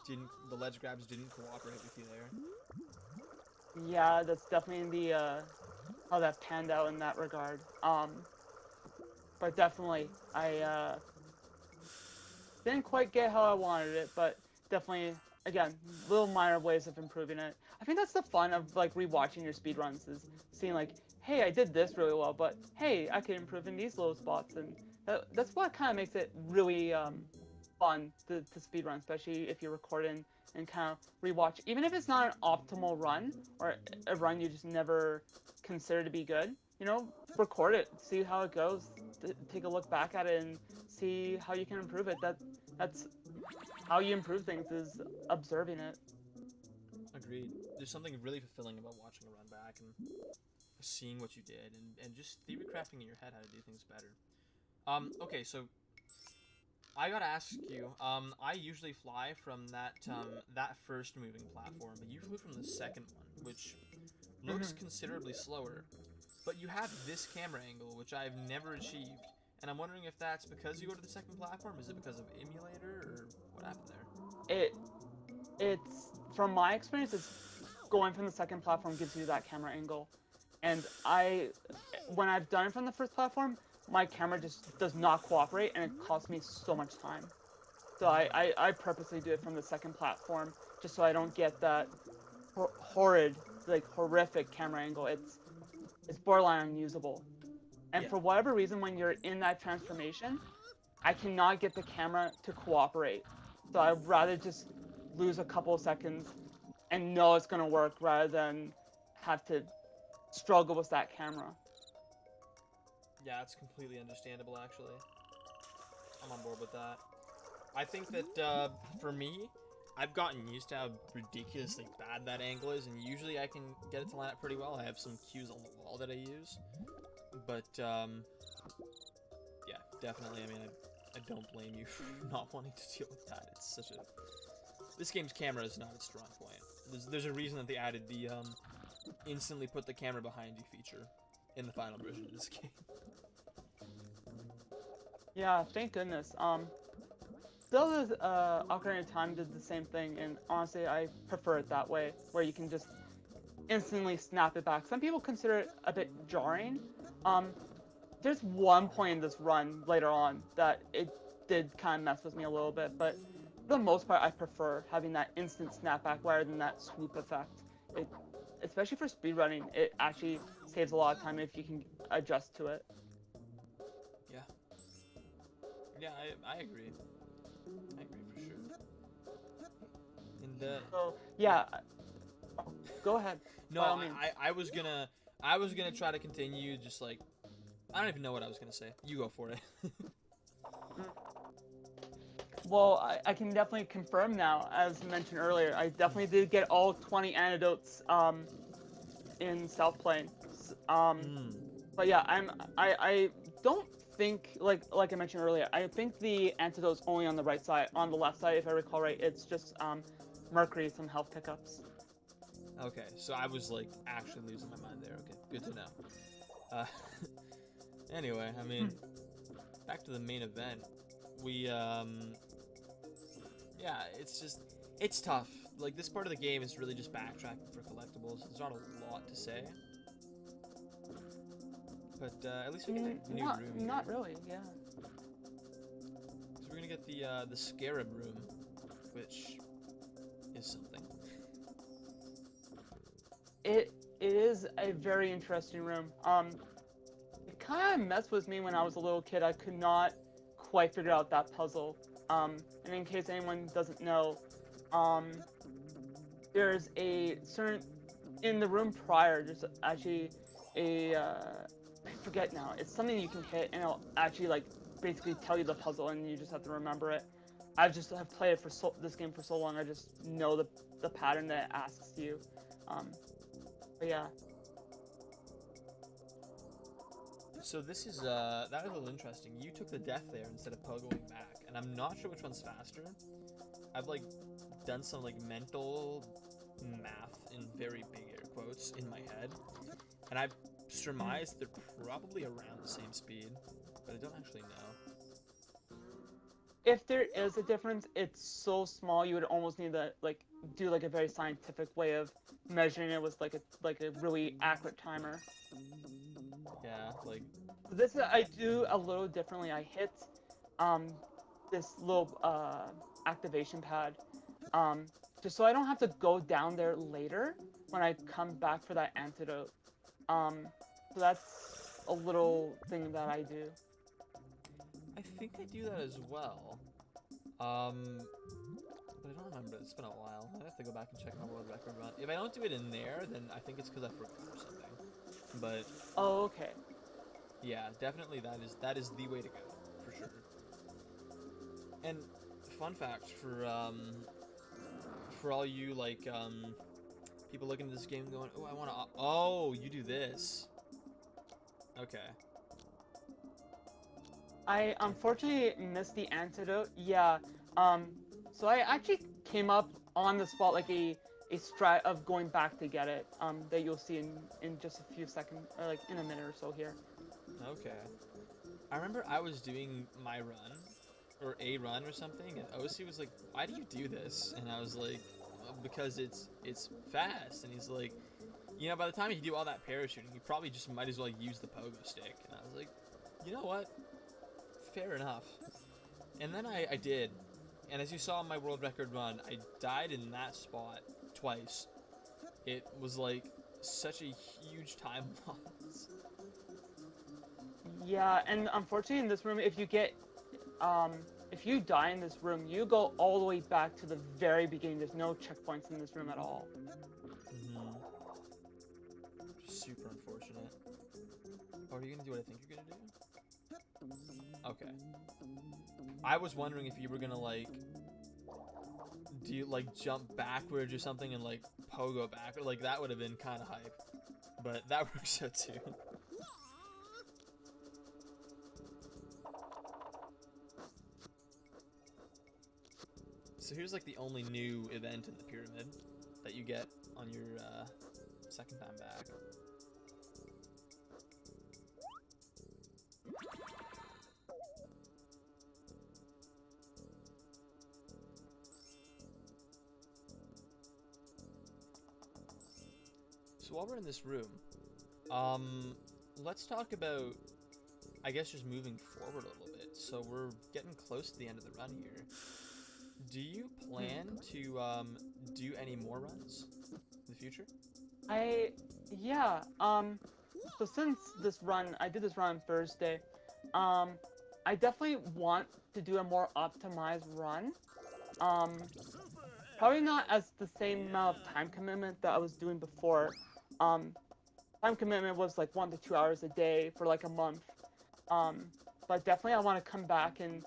didn't. The ledge grabs didn't cooperate with you there. Yeah, that's definitely the how that panned out in that regard. But definitely, I didn't quite get how I wanted it, but definitely, again, little minor ways of improving it. I think that's the fun of like rewatching your speedruns, is seeing like, hey, I did this really well, but hey, I can improve in these little spots, and that's what kind of makes it really fun to speedrun, especially if you record and kind of rewatch. Even if it's not an optimal run or a run you just never consider to be good, you know, record it, see how it goes, take a look back at it, and see how you can improve it. That's how you improve things, is observing it. Agreed. There's something really fulfilling about watching a run back and seeing what you did and just theory crafting in your head how to do things better. Okay, so I gotta ask you, I usually fly from that first moving platform, but you flew from the second one, which looks considerably slower. But you have this camera angle, which I've never achieved, and I'm wondering if that's because you go to the second platform. Is it because of emulator, or what happened there? It's from my experience, it's going from the second platform gives you that camera angle, and when I've done it from the first platform, my camera just does not cooperate, and it costs me so much time. So I purposely do it from the second platform just so I don't get that horrid, like horrific camera angle. It's borderline unusable. And Yeah. for whatever reason, when you're in that transformation, I cannot get the camera to cooperate. So I'd rather just lose a couple of seconds and know it's gonna work rather than have to struggle with that camera. Yeah, it's completely understandable, actually. I'm on board with that. I think that, for me, I've gotten used to how ridiculously bad that angle is, and usually I can get it to line up pretty well. I have some cues on the wall that I use. But, yeah, definitely, I mean, I don't blame you for not wanting to deal with that. It's such a... This game's camera is not its strong point. There's a reason that they added the, instantly put the camera behind you feature in the final version of this game. Yeah, thank goodness. Zelda's Ocarina of Time did the same thing, and honestly, I prefer it that way, where you can just instantly snap it back. Some people consider it a bit jarring. There's one point in this run later on that it did kind of mess with me a little bit, but for the most part, I prefer having that instant snapback rather than that swoop effect. It, especially for speedrunning, it actually saves a lot of time if you can adjust to it. Yeah. Yeah, I agree. I agree for sure. And, So yeah, go ahead. no, By all means. I was gonna try to continue, just like, I don't even know what I was gonna say. You go for it. Well, I can definitely confirm now, as mentioned earlier, I definitely did get all 20 antidotes in South Plane. But yeah, I don't think, like I mentioned earlier, I think the antidote's only on the right side. On the left side, if I recall right, it's just Mercury, some health pickups. Okay, so I was, like, actually losing my mind there. Okay, good to know. Anyway, I mean, back to the main event. We, yeah, it's tough. Like, this part of the game is really just backtracking for collectibles. There's not a lot to say. But, at least we get a new room here. Not really, yeah. So we're gonna get the Scarab room, which is something. It is a very interesting room. It kind of messed with me when I was a little kid. I could not quite figure out that puzzle. And in case anyone doesn't know, there's a certain, in the room prior, there's actually a, I forget now, it's something you can hit and it'll actually like basically tell you the puzzle and you just have to remember it. I just have played it for this game for so long, I just know the pattern that it asks you. But yeah. So this is, that is a little interesting. You took the death there instead of going back, and I'm not sure which one's faster. I've, like, done some, like, mental math in very big air quotes in my head, and I've surmised they're probably around the same speed, but I don't actually know. If there is a difference, it's so small you would almost need to like do like a very scientific way of measuring it with like a really accurate timer. Yeah, like... This I do a little differently. I hit this little activation pad just so I don't have to go down there later when I come back for that antidote. So that's a little thing that I do. I think I do that as well. But I don't remember. It's been a while. I have to go back and check my world record run. If I don't do it in there, then I think it's because I forgot or something. But Oh, okay. yeah, definitely that is the way to go for sure. And fun fact for all you like people looking at this game going, oh, I want to. Oh, you do this. Okay. I unfortunately missed the antidote. Yeah. So I actually came up on the spot like a strat of going back to get it. That you'll see in just a few seconds, or like in a minute or so here. Okay. I remember I was doing my run, or a run or something, and OC was like, "Why do you do this?" And I was like, "Because it's fast." And he's like, "You know, by the time you do all that parachuting, you probably just might as well use the pogo stick." And I was like, "You know what? Fair enough." And then I did, and as you saw in my world record run, I died in that spot twice. It was like such a huge time loss. Yeah, and unfortunately in this room, if you die in this room, you go all the way back to the very beginning. There's no checkpoints in this room at all. Super unfortunate. Oh, are you gonna do what I think you're gonna do? Okay. I was wondering if you were gonna like, do you like jump backwards or something and like pogo back, or like that would have been kind of hype. But that works out too. So here's like the only new event in the pyramid that you get on your second time back. So while we're in this room, let's talk about, I guess, just moving forward a little bit. So we're getting close to the end of the run here. Do you plan to do any more runs in the future? Yeah. So since I did this run on Thursday. I definitely want to do a more optimized run. Probably not as the same amount of time commitment that I was doing before. Time commitment was like 1 to 2 hours a day for like a month. But definitely I want to come back and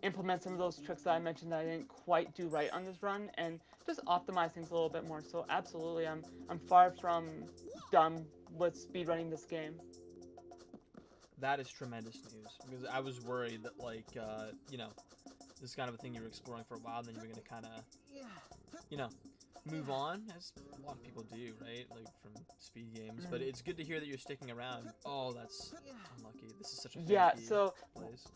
implement some of those tricks that I mentioned that I didn't quite do right on this run, and just optimize things a little bit more. So absolutely, I'm far from done with speedrunning this game. That is tremendous news, because I was worried that like you know, this is kind of a thing you were exploring for a while, and then you were gonna kind of, you know, move on, as a lot of people do, right? Like from speed games. But it's good to hear that you're sticking around. Oh, that's unlucky. This is such a So place.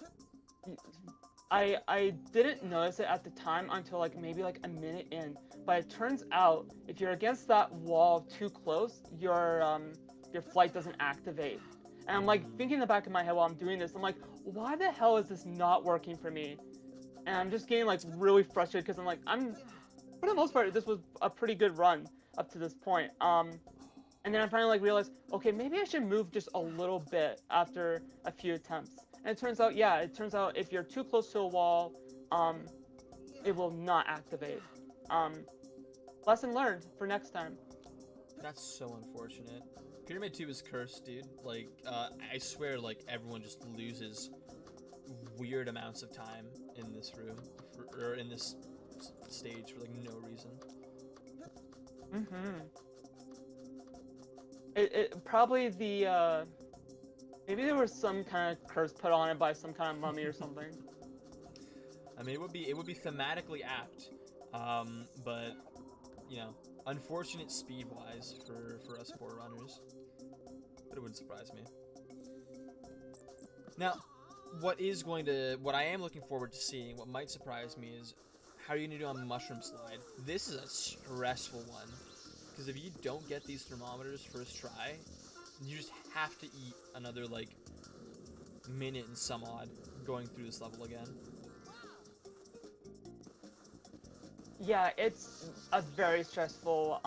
I didn't notice it at the time until like maybe like a minute in, but it turns out if you're against that wall too close, your flight doesn't activate. And I'm like thinking in the back of my head while I'm doing this, I'm like, why the hell is this not working for me? And I'm just getting like really frustrated because I'm like, for the most part, this was a pretty good run up to this point. And then I finally like realized, okay, maybe I should move just a little bit after a few attempts. And it turns out, yeah, if you're too close to a wall, it will not activate. Lesson learned for next time. That's so unfortunate. Pyramid 2 is cursed, dude. Like, I swear, like, everyone just loses weird amounts of time in this room, or in this stage for, like, no reason. It probably maybe there was some kind of curse put on it by some kind of mummy or something. I mean, it would be thematically apt, but, you know, unfortunate speed-wise for us poor runners. But it wouldn't surprise me. Now, what I am looking forward to seeing, what might surprise me, is how are you going to do on the mushroom slide? This is a stressful one, because if you don't get these thermometers first try, you just have to eat another, like, minute and some odd going through this level again. Yeah, it's a very stressful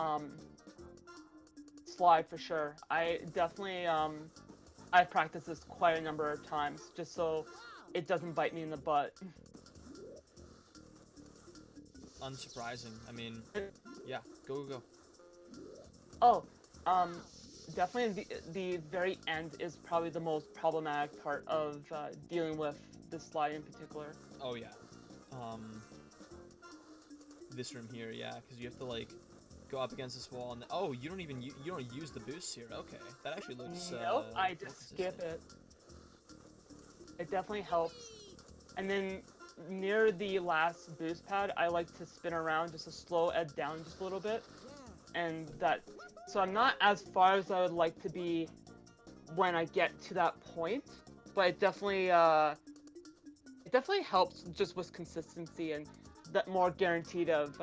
slide for sure. I definitely I've practiced this quite a number of times just so it doesn't bite me in the butt. Unsurprising. I mean, yeah, go. Oh, um, definitely the very end is probably the most problematic part of dealing with this slide in particular. Oh yeah. Um, this room here, yeah, because you have to like go up against this wall and oh, you don't even you don't use the boosts here. Okay, that actually looks. Nope, I more just skip consistent. it. It definitely helps. And then near the last boost pad, I like to spin around just to slow Ed down just a little bit. And that, so I'm not as far as I would like to be when I get to that point, but it definitely helps just with consistency and that more guaranteed of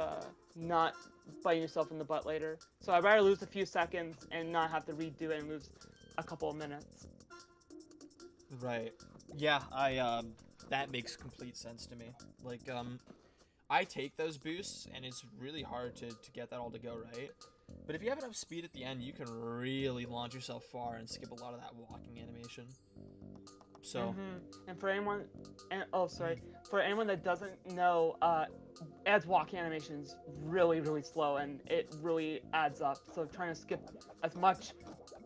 not biting yourself in the butt later. So I'd rather lose a few seconds and not have to redo it and lose a couple of minutes. Right. Yeah, that makes complete sense to me. Like, I take those boosts, and it's really hard to get that all to go right. But if you have enough speed at the end, you can really launch yourself far and skip a lot of that walking animation. So. And for anyone, for anyone that doesn't know, Ed's walking animation is really, really slow, and it really adds up. So trying to skip as much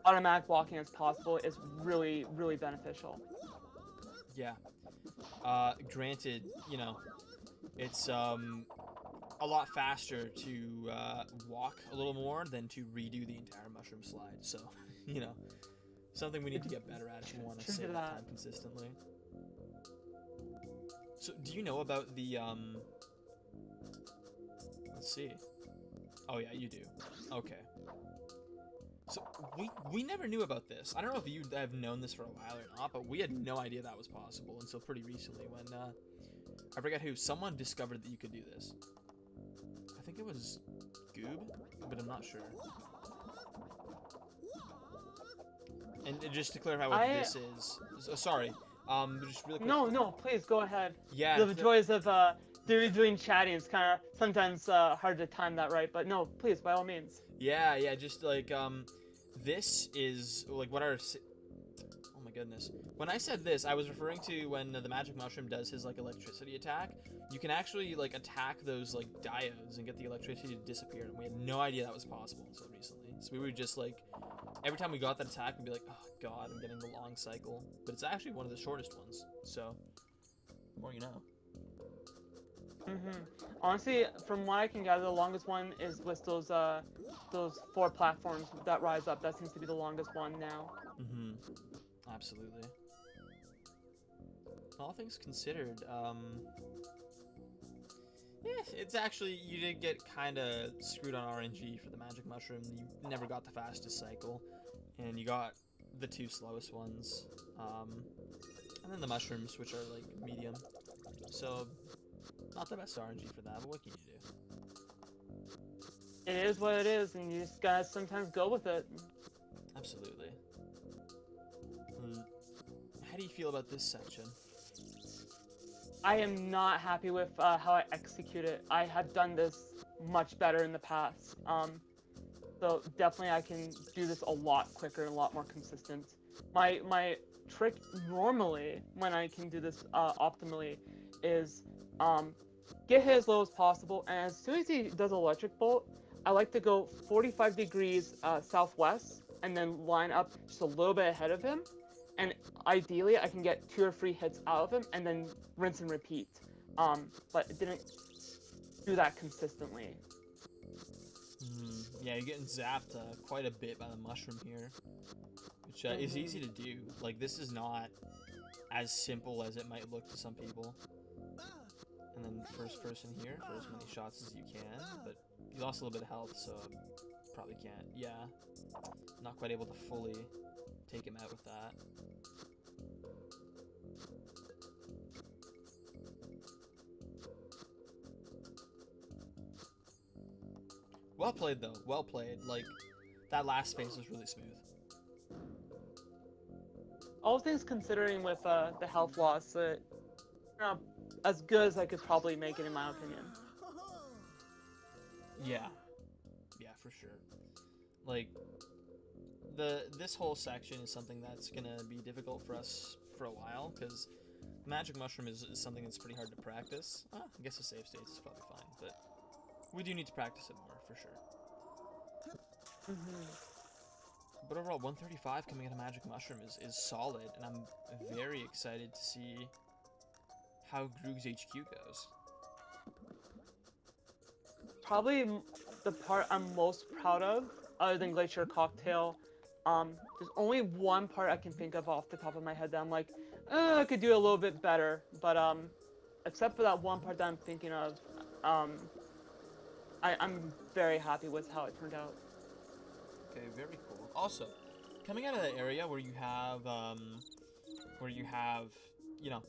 automatic walking as possible is really, really beneficial. Yeah. Granted, you know, it's a lot faster to walk a little more than to redo the entire mushroom slide. So, you know, something we need to get better at if we want to save time consistently. So, do you know about the let's see. Oh yeah, you do. Okay. So we never knew about this. I don't know if you have known this for a while or not, but we had no idea that was possible until pretty recently when I forget who, someone discovered that you could do this. I think it was Goob, but I'm not sure. And just to clarify what this is, sorry, just really quick. No, please go ahead. Yeah. The joys of doing chatting is kind of sometimes hard to time that right, but no, please, by all means. Yeah, just like, this is, like, what our, oh my goodness. When I said this, I was referring to when the magic mushroom does his, like, electricity attack. You can actually, like, attack those, like, diodes and get the electricity to disappear, and we had no idea that was possible until recently. So we would just, like, every time we got that attack, we'd be like, oh god, I'm getting the long cycle. But it's actually one of the shortest ones, so, the more you know. Honestly, from what I can gather, the longest one is with those 4 platforms that rise up. That seems to be the longest one now. Absolutely. All things considered, yeah, it's actually, you did get kind of screwed on RNG for the magic mushroom. You never got the fastest cycle, and you got the 2 slowest ones, and then the mushrooms, which are like medium. So, not the best RNG for that, but what can you do? It is what it is, and you just gotta sometimes go with it. Absolutely. How do you feel about this section? I am not happy with how I execute it. I have done this much better in the past. So definitely I can do this a lot quicker and a lot more consistent. My trick normally when I can do this optimally is get hit as low as possible, and as soon as he does electric bolt, I like to go 45 degrees southwest and then line up just a little bit ahead of him, and ideally I can get 2 or 3 hits out of him and then rinse and repeat. But it didn't do that consistently. Yeah, you're getting zapped quite a bit by the mushroom here, which is easy to do. Like, this is not as simple as it might look to some people. And then first person here for as many shots as you can, but you lost a little bit of health, so probably can't. Yeah, not quite able to fully take him out with that. Well played, though. Well played. Like, that last phase was really smooth. All things considering with the health loss, as good as I could probably make it in my opinion. Yeah. Yeah, for sure. Like, this whole section is something that's gonna be difficult for us for a while, because magic mushroom is something that's pretty hard to practice. I guess the save states is probably fine, but we do need to practice it more for sure. But overall, 135 coming out of magic mushroom is solid, and I'm very excited to see how Groog's HQ goes. Probably the part I'm most proud of, other than Glacier Cocktail, there's only one part I can think of off the top of my head that I'm like, I could do a little bit better. But except for that one part that I'm thinking of, I'm very happy with how it turned out. Okay, very cool. Also, coming out of that area where you have, you know,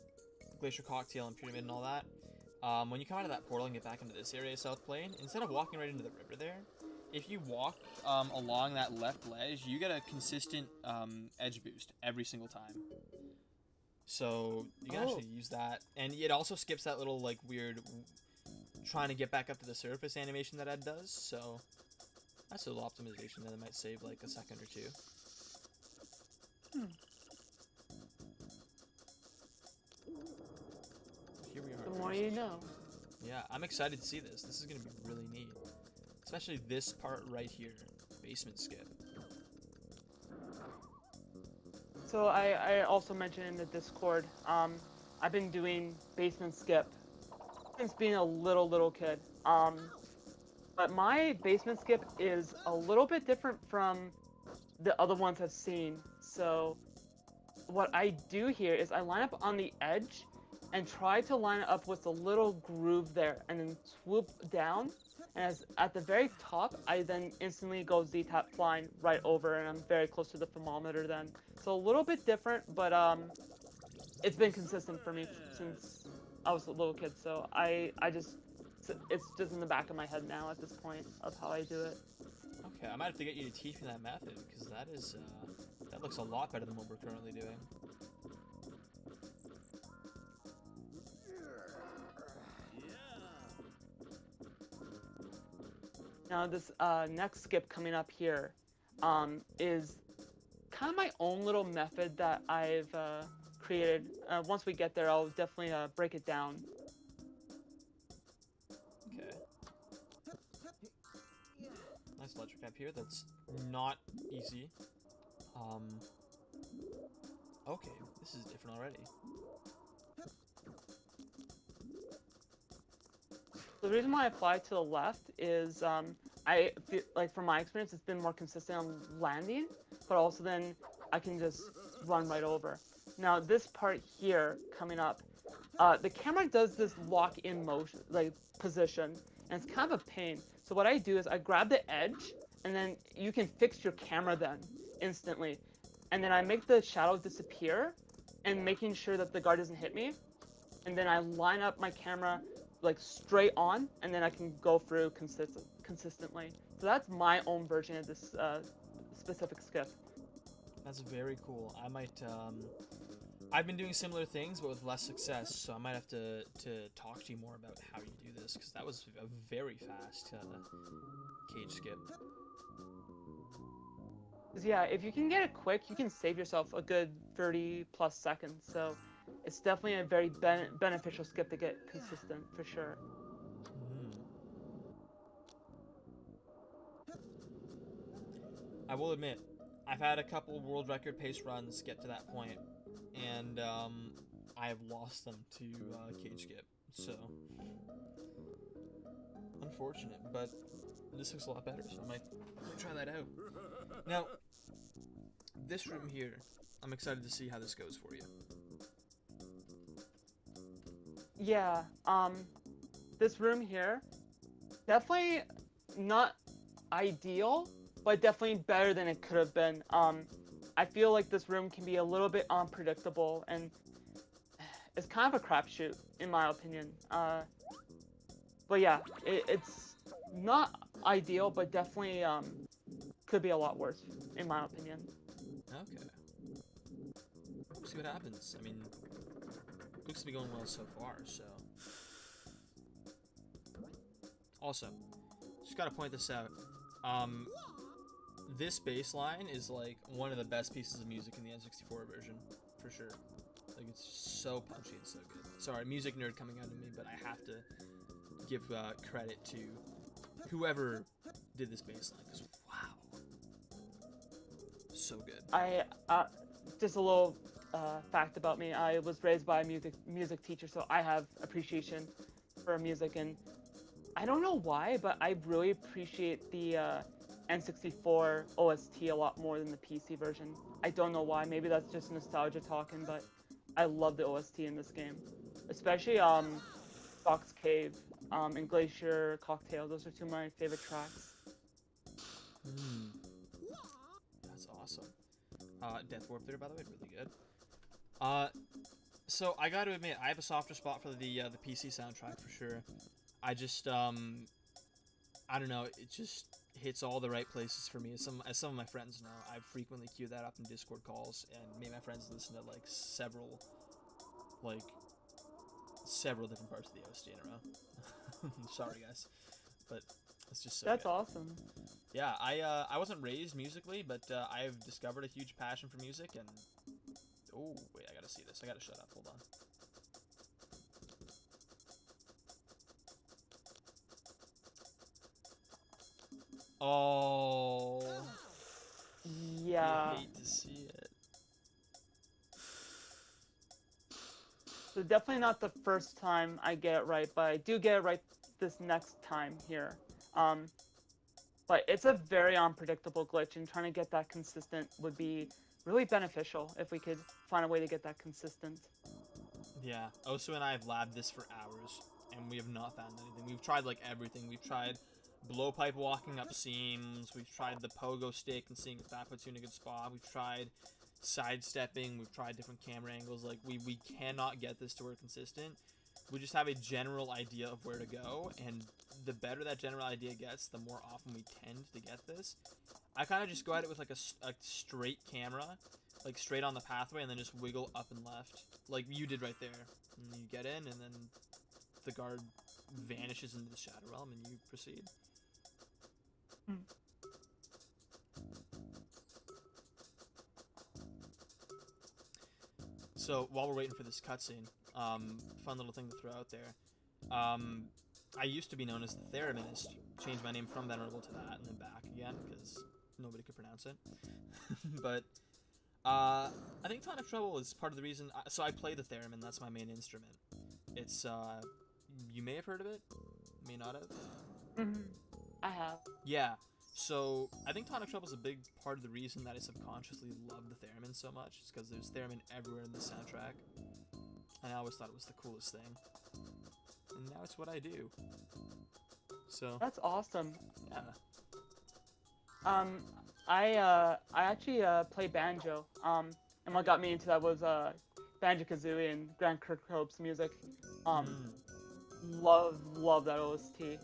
Glacier Cocktail and Pyramid and all that, when you come out of that portal and get back into this area, South Plane, instead of walking right into the river there, if you walk along that left ledge, you get a consistent edge boost every single time. So you can actually use that, and it also skips that little like weird trying to get back up to the surface animation that Ed does. So that's a little optimization that might save like a second or two. Here we are. The more you know. Yeah, I'm excited to see this. This is gonna be really neat. Especially this part right here, basement skip. So I also mentioned in the Discord, I've been doing basement skip since being a little kid. But my basement skip is a little bit different from the other ones I've seen. So what I do here is I line up on the edge and try to line it up with a little groove there and then swoop down. And at the very top, I then instantly go Z-tap flying right over, and I'm very close to the thermometer then. So a little bit different, but it's been consistent for me since I was a little kid. So it's just in the back of my head now at this point of how I do it. Okay, I might have to get you to teach me that method, because that looks a lot better than what we're currently doing. Now this next skip coming up here is kind of my own little method that I've created. Once we get there, I'll definitely break it down. Okay. Nice ledger cap here. That's not easy. Okay, this is different already. The reason why I fly to the left is I feel like from my experience it's been more consistent on landing, but also then I can just run right over. Now this part here coming up, the camera does this lock-in motion, like position, and it's kind of a pain. So what I do is I grab the edge, and then you can fix your camera then instantly, and then I make the shadow disappear, and making sure that the guard doesn't hit me, and then I line up my camera like straight on, and then I can go through consistently. So that's my own version of this specific skip. That's very cool. I might, I've been doing similar things, but with less success, so I might have to talk to you more about how you do this, because that was a very fast cage skip. Yeah, if you can get it quick, you can save yourself a good 30 plus seconds, so it's definitely a very beneficial skip to get consistent, for sure. I will admit, I've had a couple world record pace runs get to that point, and I have lost them to cage skip, so unfortunate, but this looks a lot better, so I might try that out. Now, this room here, I'm excited to see how this goes for you. Yeah, this room here, definitely not ideal, but definitely better than it could have been. I feel like this room can be a little bit unpredictable, and it's kind of a crapshoot, in my opinion. But yeah, it's not ideal, but definitely could be a lot worse, in my opinion. Okay. We'll see what happens. I mean, looks to be going well so far, so. Also, just gotta point this out. this bass line is like one of the best pieces of music in the N64 version, for sure. Like, it's so punchy and so good. Sorry, music nerd coming out of me, but I have to give credit to whoever did this bass line, because wow, so good. I just a little fact about me. I was raised by a music teacher, so I have appreciation for music, and I don't know why, but I really appreciate the N64 OST a lot more than the PC version. I don't know why. Maybe that's just nostalgia talking, but I love the OST in this game, especially Fox Cave and Glacier Cocktail. Those are two of my favorite tracks. That's awesome. Death Warp there, by the way, really good. So I got to admit, I have a softer spot for the PC soundtrack for sure. I just I don't know, it just hits all the right places for me. As some of my friends know, I frequently queue that up in Discord calls and made my friends listen to like several different parts of the OST in a row. Sorry guys, but it's just so That's good. awesome. Yeah, I wasn't raised musically, but I've discovered a huge passion for music, and oh wait, I gotta see this. I gotta shut up. Hold on. Oh, Yeah. I hate to see it. So definitely not the first time I get it right, but I do get it right this next time here. But it's a very unpredictable glitch, and trying to get that consistent would be really beneficial if we could find a way to get that consistent. Yeah, Osu and I have labbed this for hours, and we have not found anything. We've tried like everything. We've tried blowpipe walking up seams. We've tried the pogo stick and seeing if that puts you in a good spot. We've tried sidestepping. We've tried different camera angles. Like, we cannot get this to work consistent. We just have a general idea of where to go, and the better that general idea gets, the more often we tend to get this. I kind of just go at it with like a straight camera, like straight on the pathway, and then just wiggle up and left, like you did right there. And you get in, and then the guard vanishes into the Shadow Realm, and you proceed. So while we're waiting for this cutscene, fun little thing to throw out there. I used to be known as the Thereminist. Changed my name from Venerable to that, and then back again because nobody could pronounce it. But I think Tonic Trouble is part of the reason. So I play the theremin. That's my main instrument. It's you may have heard of it, may not have. I have. Yeah. So I think Tonic Trouble is a big part of the reason that I subconsciously love the theremin so much. It's because there's theremin everywhere in the soundtrack, and I always thought it was the coolest thing. And now it's what I do. So That's awesome. yeah. I actually play banjo. And what got me into that was Banjo-Kazooie and Grant Kirkhope's music. Love that OST.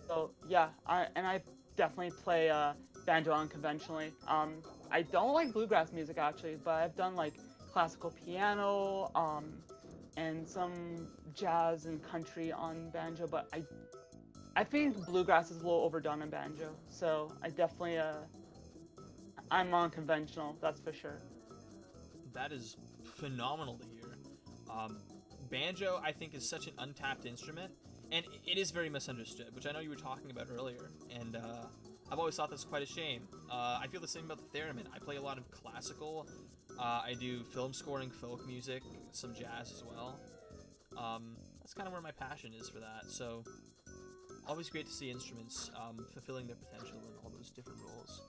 So yeah, I definitely play banjo unconventionally. I don't like bluegrass music actually, but I've done like classical piano, and some jazz and country on banjo. But I think bluegrass is a little overdone on banjo. So I definitely I'm unconventional, that's for sure. That is phenomenal to hear. Banjo, I think, is such an untapped instrument, and it is very misunderstood, which I know you were talking about earlier, and I've always thought that's quite a shame. I feel the same about the theremin. I play a lot of classical, I do film scoring, folk music, some jazz as well. That's kind of where my passion is for that, so always great to see instruments fulfilling their potential in all those different roles.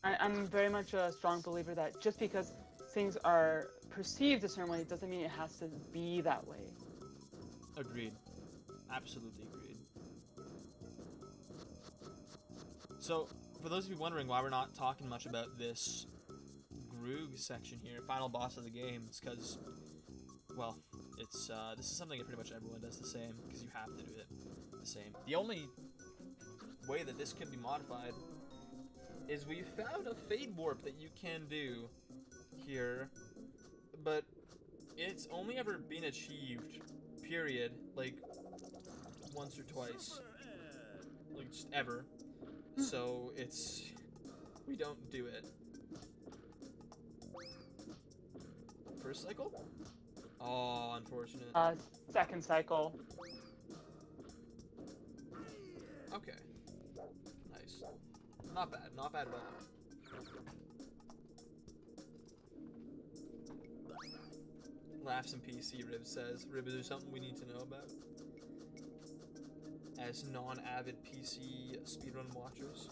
I'm very much a strong believer that just because things are perceived a certain way doesn't mean it has to be that way. Agreed. Absolutely agreed. So, for those of you wondering why we're not talking much about this Groog section here, final boss of the game, it's because, well, it's this is something that pretty much everyone does the same, because you have to do it the same. The only way that this can be modified is we found a fade warp that you can do here, but it's only ever been achieved, period, like once or twice, like just ever. so we don't do it. First cycle? Oh, unfortunate. Second cycle. Okay. Nice. Not bad. Not bad at all. Laughs and PC, Rib says. Rib, is there something we need to know about? As non-avid PC speedrun watchers.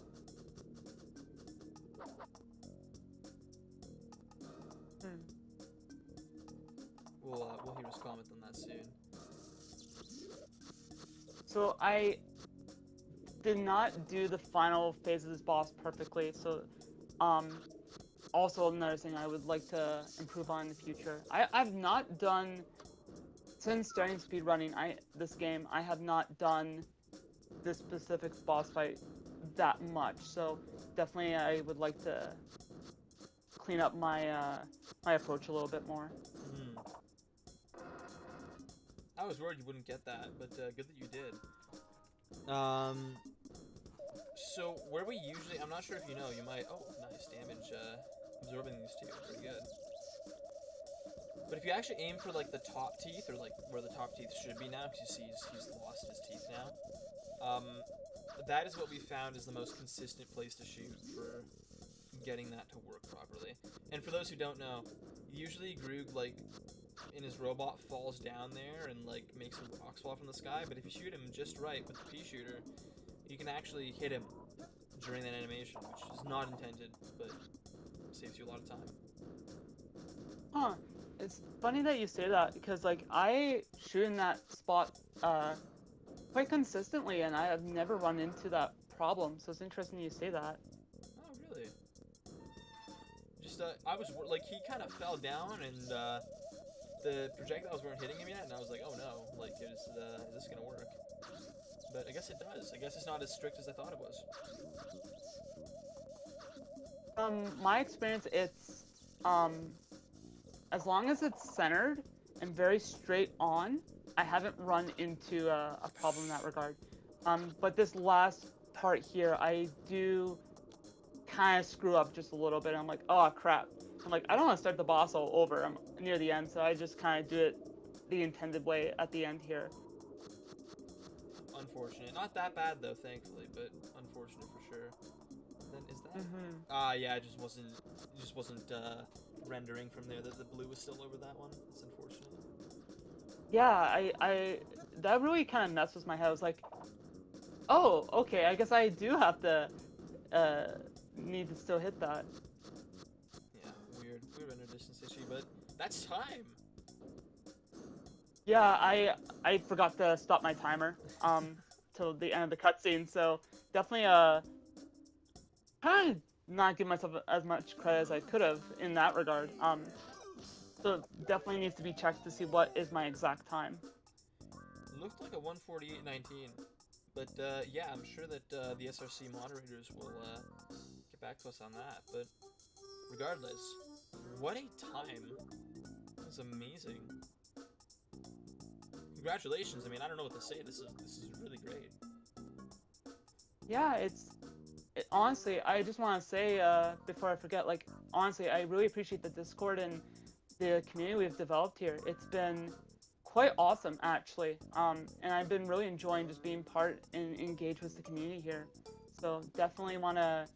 We'll hear his comment on that soon. So I did not do the final phase of this boss perfectly, so also another thing I would like to improve on in the future. I've not done, since starting speedrunning this game, I have not done this specific boss fight that much, so definitely I would like to clean up my my approach a little bit more. I was worried you wouldn't get that, but good that you did. So where we usually, I'm not sure if you know, you might, oh, nice damage, absorbing these two, pretty good. But if you actually aim for like the top teeth, or like where the top teeth should be now, because you see he's lost his teeth now, that is what we found is the most consistent place to shoot for getting that to work properly. And for those who don't know, usually Groog, like, in his robot falls down there and like makes the rocks fall from the sky, but if you shoot him just right with the pea shooter, you can actually hit him during that animation, which is not intended, but saves you a lot of time. Huh. It's funny that you say that, because like I shoot in that spot quite consistently and I have never run into that problem, so it's interesting you say that. Oh, really? Just, I was, like, he kind of fell down and, the projectiles weren't hitting him yet, and I was like, oh no, like, is this gonna work? But I guess it does. I guess it's not as strict as I thought it was. My experience, it's, as long as it's centered and very straight on, I haven't run into a problem in that regard. But this last part here, I do kind of screw up just a little bit. I'm like, oh crap. I'm like, I don't want to start the boss all over. I'm near the end, so I just kind of do it the intended way at the end here. Unfortunate. Not that bad though, thankfully, but unfortunate for sure. Then is that? Yeah, it just wasn't rendering from there. The blue was still over that one. It's unfortunate. Yeah, I that really kind of messed with my head. I was like, oh, okay, I guess I do have to need to still hit that. Yeah, weird render distance issue, but that's time. Yeah, I forgot to stop my timer till the end of the cutscene, so definitely kind of not give myself as much credit as I could have in that regard. So definitely needs to be checked to see what is my exact time. Looked like a 1:48:19, but yeah, I'm sure that the SRC moderators will get back to us on that. But regardless, what a time! That's amazing. Congratulations! I mean, I don't know what to say. This is really great. Yeah, honestly, I just want to say before I forget, like honestly, I really appreciate the Discord and the community we've developed here. It's been quite awesome, actually, and I've been really enjoying just being part and engage with the community here. So definitely want to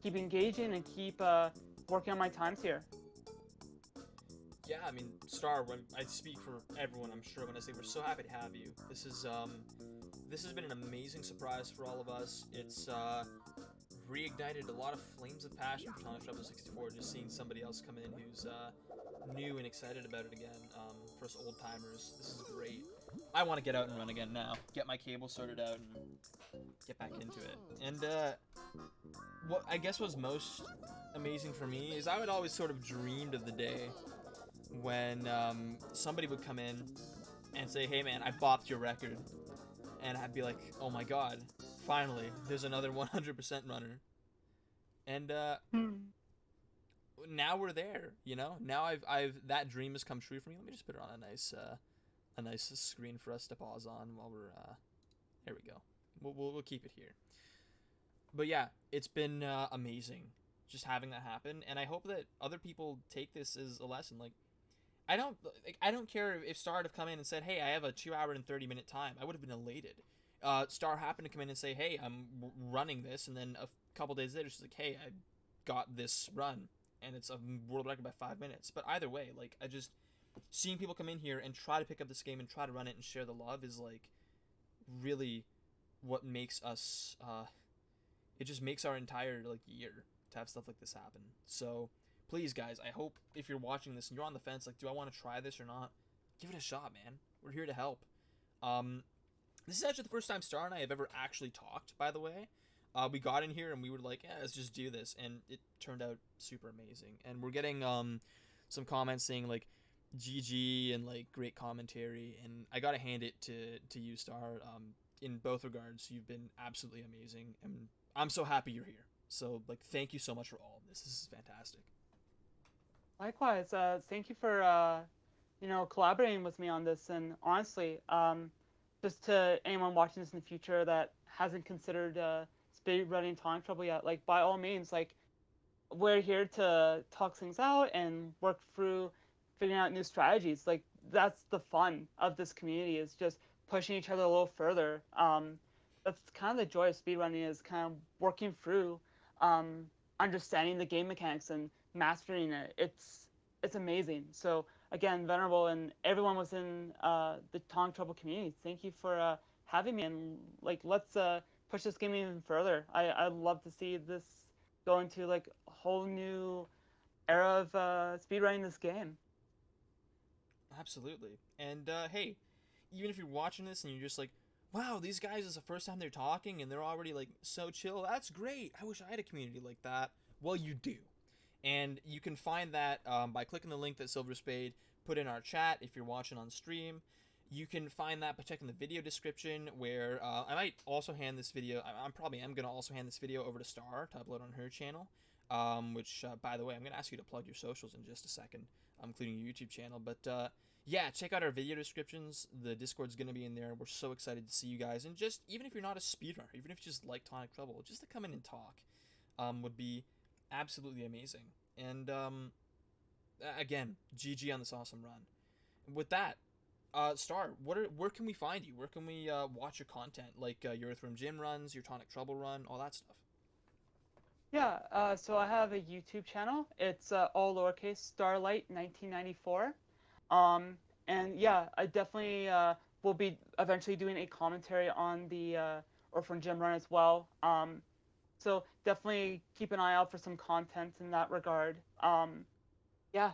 keep engaging and keep working on my times here. Yeah, I mean, Star, when I speak for everyone, I'm sure, when I say we're so happy to have you. This has been an amazing surprise for all of us. It's reignited a lot of flames of passion for Tonic1994, just seeing somebody else come in who's new and excited about it again. For us old timers, this is great. I want to get out and run again now. Get my cable sorted out and get back into it. And what I guess was most amazing for me is I would always sort of dreamed of the day when somebody would come in and say, hey man, I bopped your record. And I'd be like, oh my god, finally, there's another 100% runner. And now we're there, you know? Now I've that dream has come true for me. Let me just put it on a nice screen for us to pause on while we're there we go. We'll keep it here. But yeah, it's been amazing just having that happen, and I hope that other people take this as a lesson. I don't care if Star had have come in and said, "Hey, I have a 2 hour and 30 minute time." I would have been elated. Star happened to come in and say, "Hey, I'm running this," and then a couple days later, she's like, "Hey, I got this run, and it's a world record by 5 minutes." But either way, like I just seeing people come in here and try to pick up this game and try to run it and share the love is like really what makes us. It just makes our entire like year to have stuff like this happen. So please, guys, I hope if you're watching this and you're on the fence, like, do I want to try this or not? Give it a shot, man. We're here to help. Um, this is actually the first time Star and I have ever actually talked. By the way, we got in here and we were like, yeah, let's just do this, and it turned out super amazing. And we're getting some comments saying like GG and like great commentary, and I gotta hand it to you, Star. In both regards, you've been absolutely amazing, and I'm so happy you're here. So like, thank you so much for all of this. This is fantastic. Likewise, thank you for collaborating with me on this. And honestly, just to anyone watching this in the future that hasn't considered speed running Tonic Trouble yet, like by all means, like we're here to talk things out and work through figuring out new strategies. Like that's the fun of this community is just pushing each other a little further. That's kind of the joy of speedrunning is kind of working through, um, understanding the game mechanics and mastering it. It's amazing. So again, Venerable and everyone within the Tong Trouble community, thank you for having me and like let's push this game even further. I'd love to see this go into like a whole new era of speedrunning this game. Absolutely. And hey, even if you're watching this and you're just like, wow, these guys is the first time they're talking and they're already like so chill. That's great. I wish I had a community like that. Well, you do. And you can find that by clicking the link that Silver Spade put in our chat if you're watching on stream. You can find that by checking the video description, where I might also hand this video. I'm probably am gonna also hand this video over to Star to upload on her channel. Which, by the way, I'm gonna ask you to plug your socials in just a second, including your YouTube channel. But yeah, check out our video descriptions. The Discord's gonna be in there. We're so excited to see you guys. And just even if you're not a speedrunner, even if you just like Tonic Trouble, just to come in and talk, would be absolutely amazing. And again, GG on this awesome run. With that, Star, where can we find you? Where can we watch your content, like your Earthworm Jim runs, your Tonic Trouble run, all that stuff? Yeah, so I have a YouTube channel. It's all lowercase Starlight1994. Um, and yeah, I definitely will be eventually doing a commentary on the Orphan Gym run as well. So definitely keep an eye out for some content in that regard. Yeah,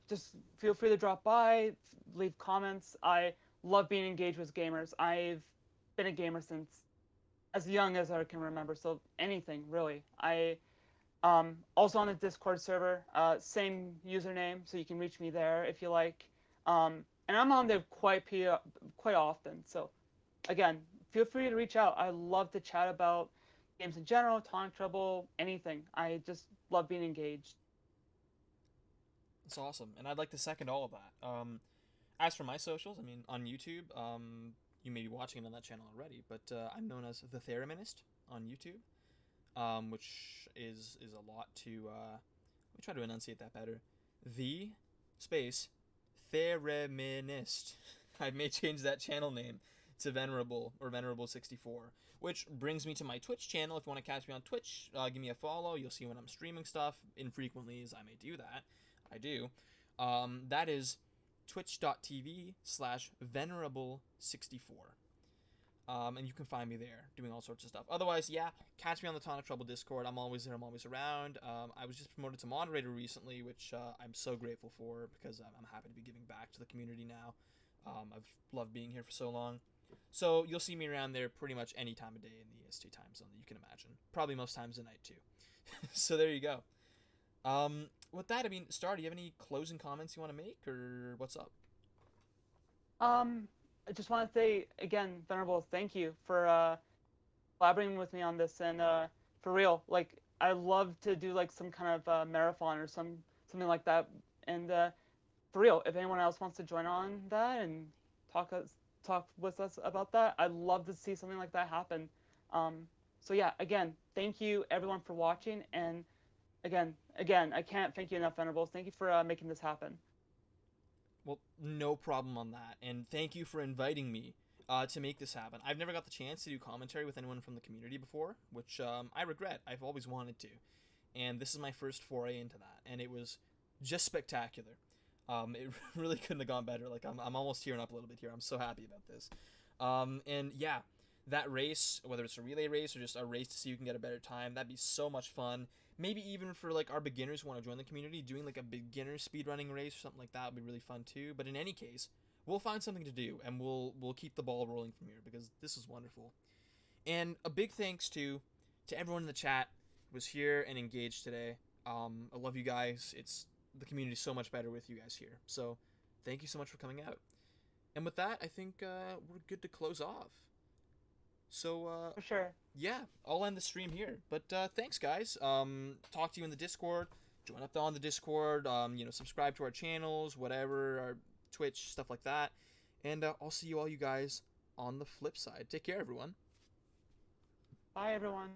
just feel free to drop by, leave comments. I love being engaged with gamers. I've been a gamer since as young as I can remember, so anything really. I also on the Discord server, same username, so you can reach me there if you like. And I'm on there quite often, so again, feel free to reach out. I love to chat about games in general, Tonic Trouble, anything. I just love being engaged. It's awesome, and I'd like to second all of that. As for my socials, I mean, on YouTube, you may be watching it on that channel already, but I'm known as the Thereminist on YouTube, which is a lot to. Let me try to enunciate that better. The space Thereminist. I may change that channel name to Venerable or Venerable64, which brings me to my Twitch channel. If you want to catch me on Twitch, give me a follow. You'll see when I'm streaming stuff. Infrequently as I may do that. I do. That is twitch.tv/venerable64. And you can find me there doing all sorts of stuff. Otherwise, yeah, catch me on the Tonic Trouble Discord. I'm always there. I'm always around. I was just promoted to moderator recently, which I'm so grateful for because I'm happy to be giving back to the community now. I've loved being here for so long. So you'll see me around there pretty much any time of day in the EST time zone that you can imagine. Probably most times of night too. So there you go. With that, I mean, Star, do you have any closing comments you want to make, or what's up? Um, I just want to say again, Venerable, thank you for collaborating with me on this, and for real, like I love to do like some kind of marathon or something like that, and for real, if anyone else wants to join on that and talk with us about that, I'd love to see something like that happen. So yeah, again, thank you everyone for watching, and again, I can't thank you enough, Venerables. Thank you for making this happen. Well, no problem on that. And thank you for inviting me to make this happen. I've never got the chance to do commentary with anyone from the community before, which I regret. I've always wanted to. And this is my first foray into that. And it was just spectacular. It really couldn't have gone better. Like, I'm almost tearing up a little bit here. I'm so happy about this. And yeah, that race, whether it's a relay race or just a race to see who can get a better time, that'd be so much fun. Maybe even for like our beginners who want to join the community, doing like a beginner speedrunning race or something like that would be really fun too. But in any case, we'll find something to do and we'll keep the ball rolling from here because this is wonderful. And a big thanks to everyone in the chat who was here and engaged today. I love you guys. It's the community so much better with you guys here. So thank you so much for coming out. And with that, I think we're good to close off. So For sure. yeah, I'll end the stream here. But thanks, guys. Talk to you in the Discord. Join up on the Discord. Subscribe to our channels, whatever, our Twitch, stuff like that. And I'll see you all you guys on the flip side. Take care, everyone. Bye, everyone.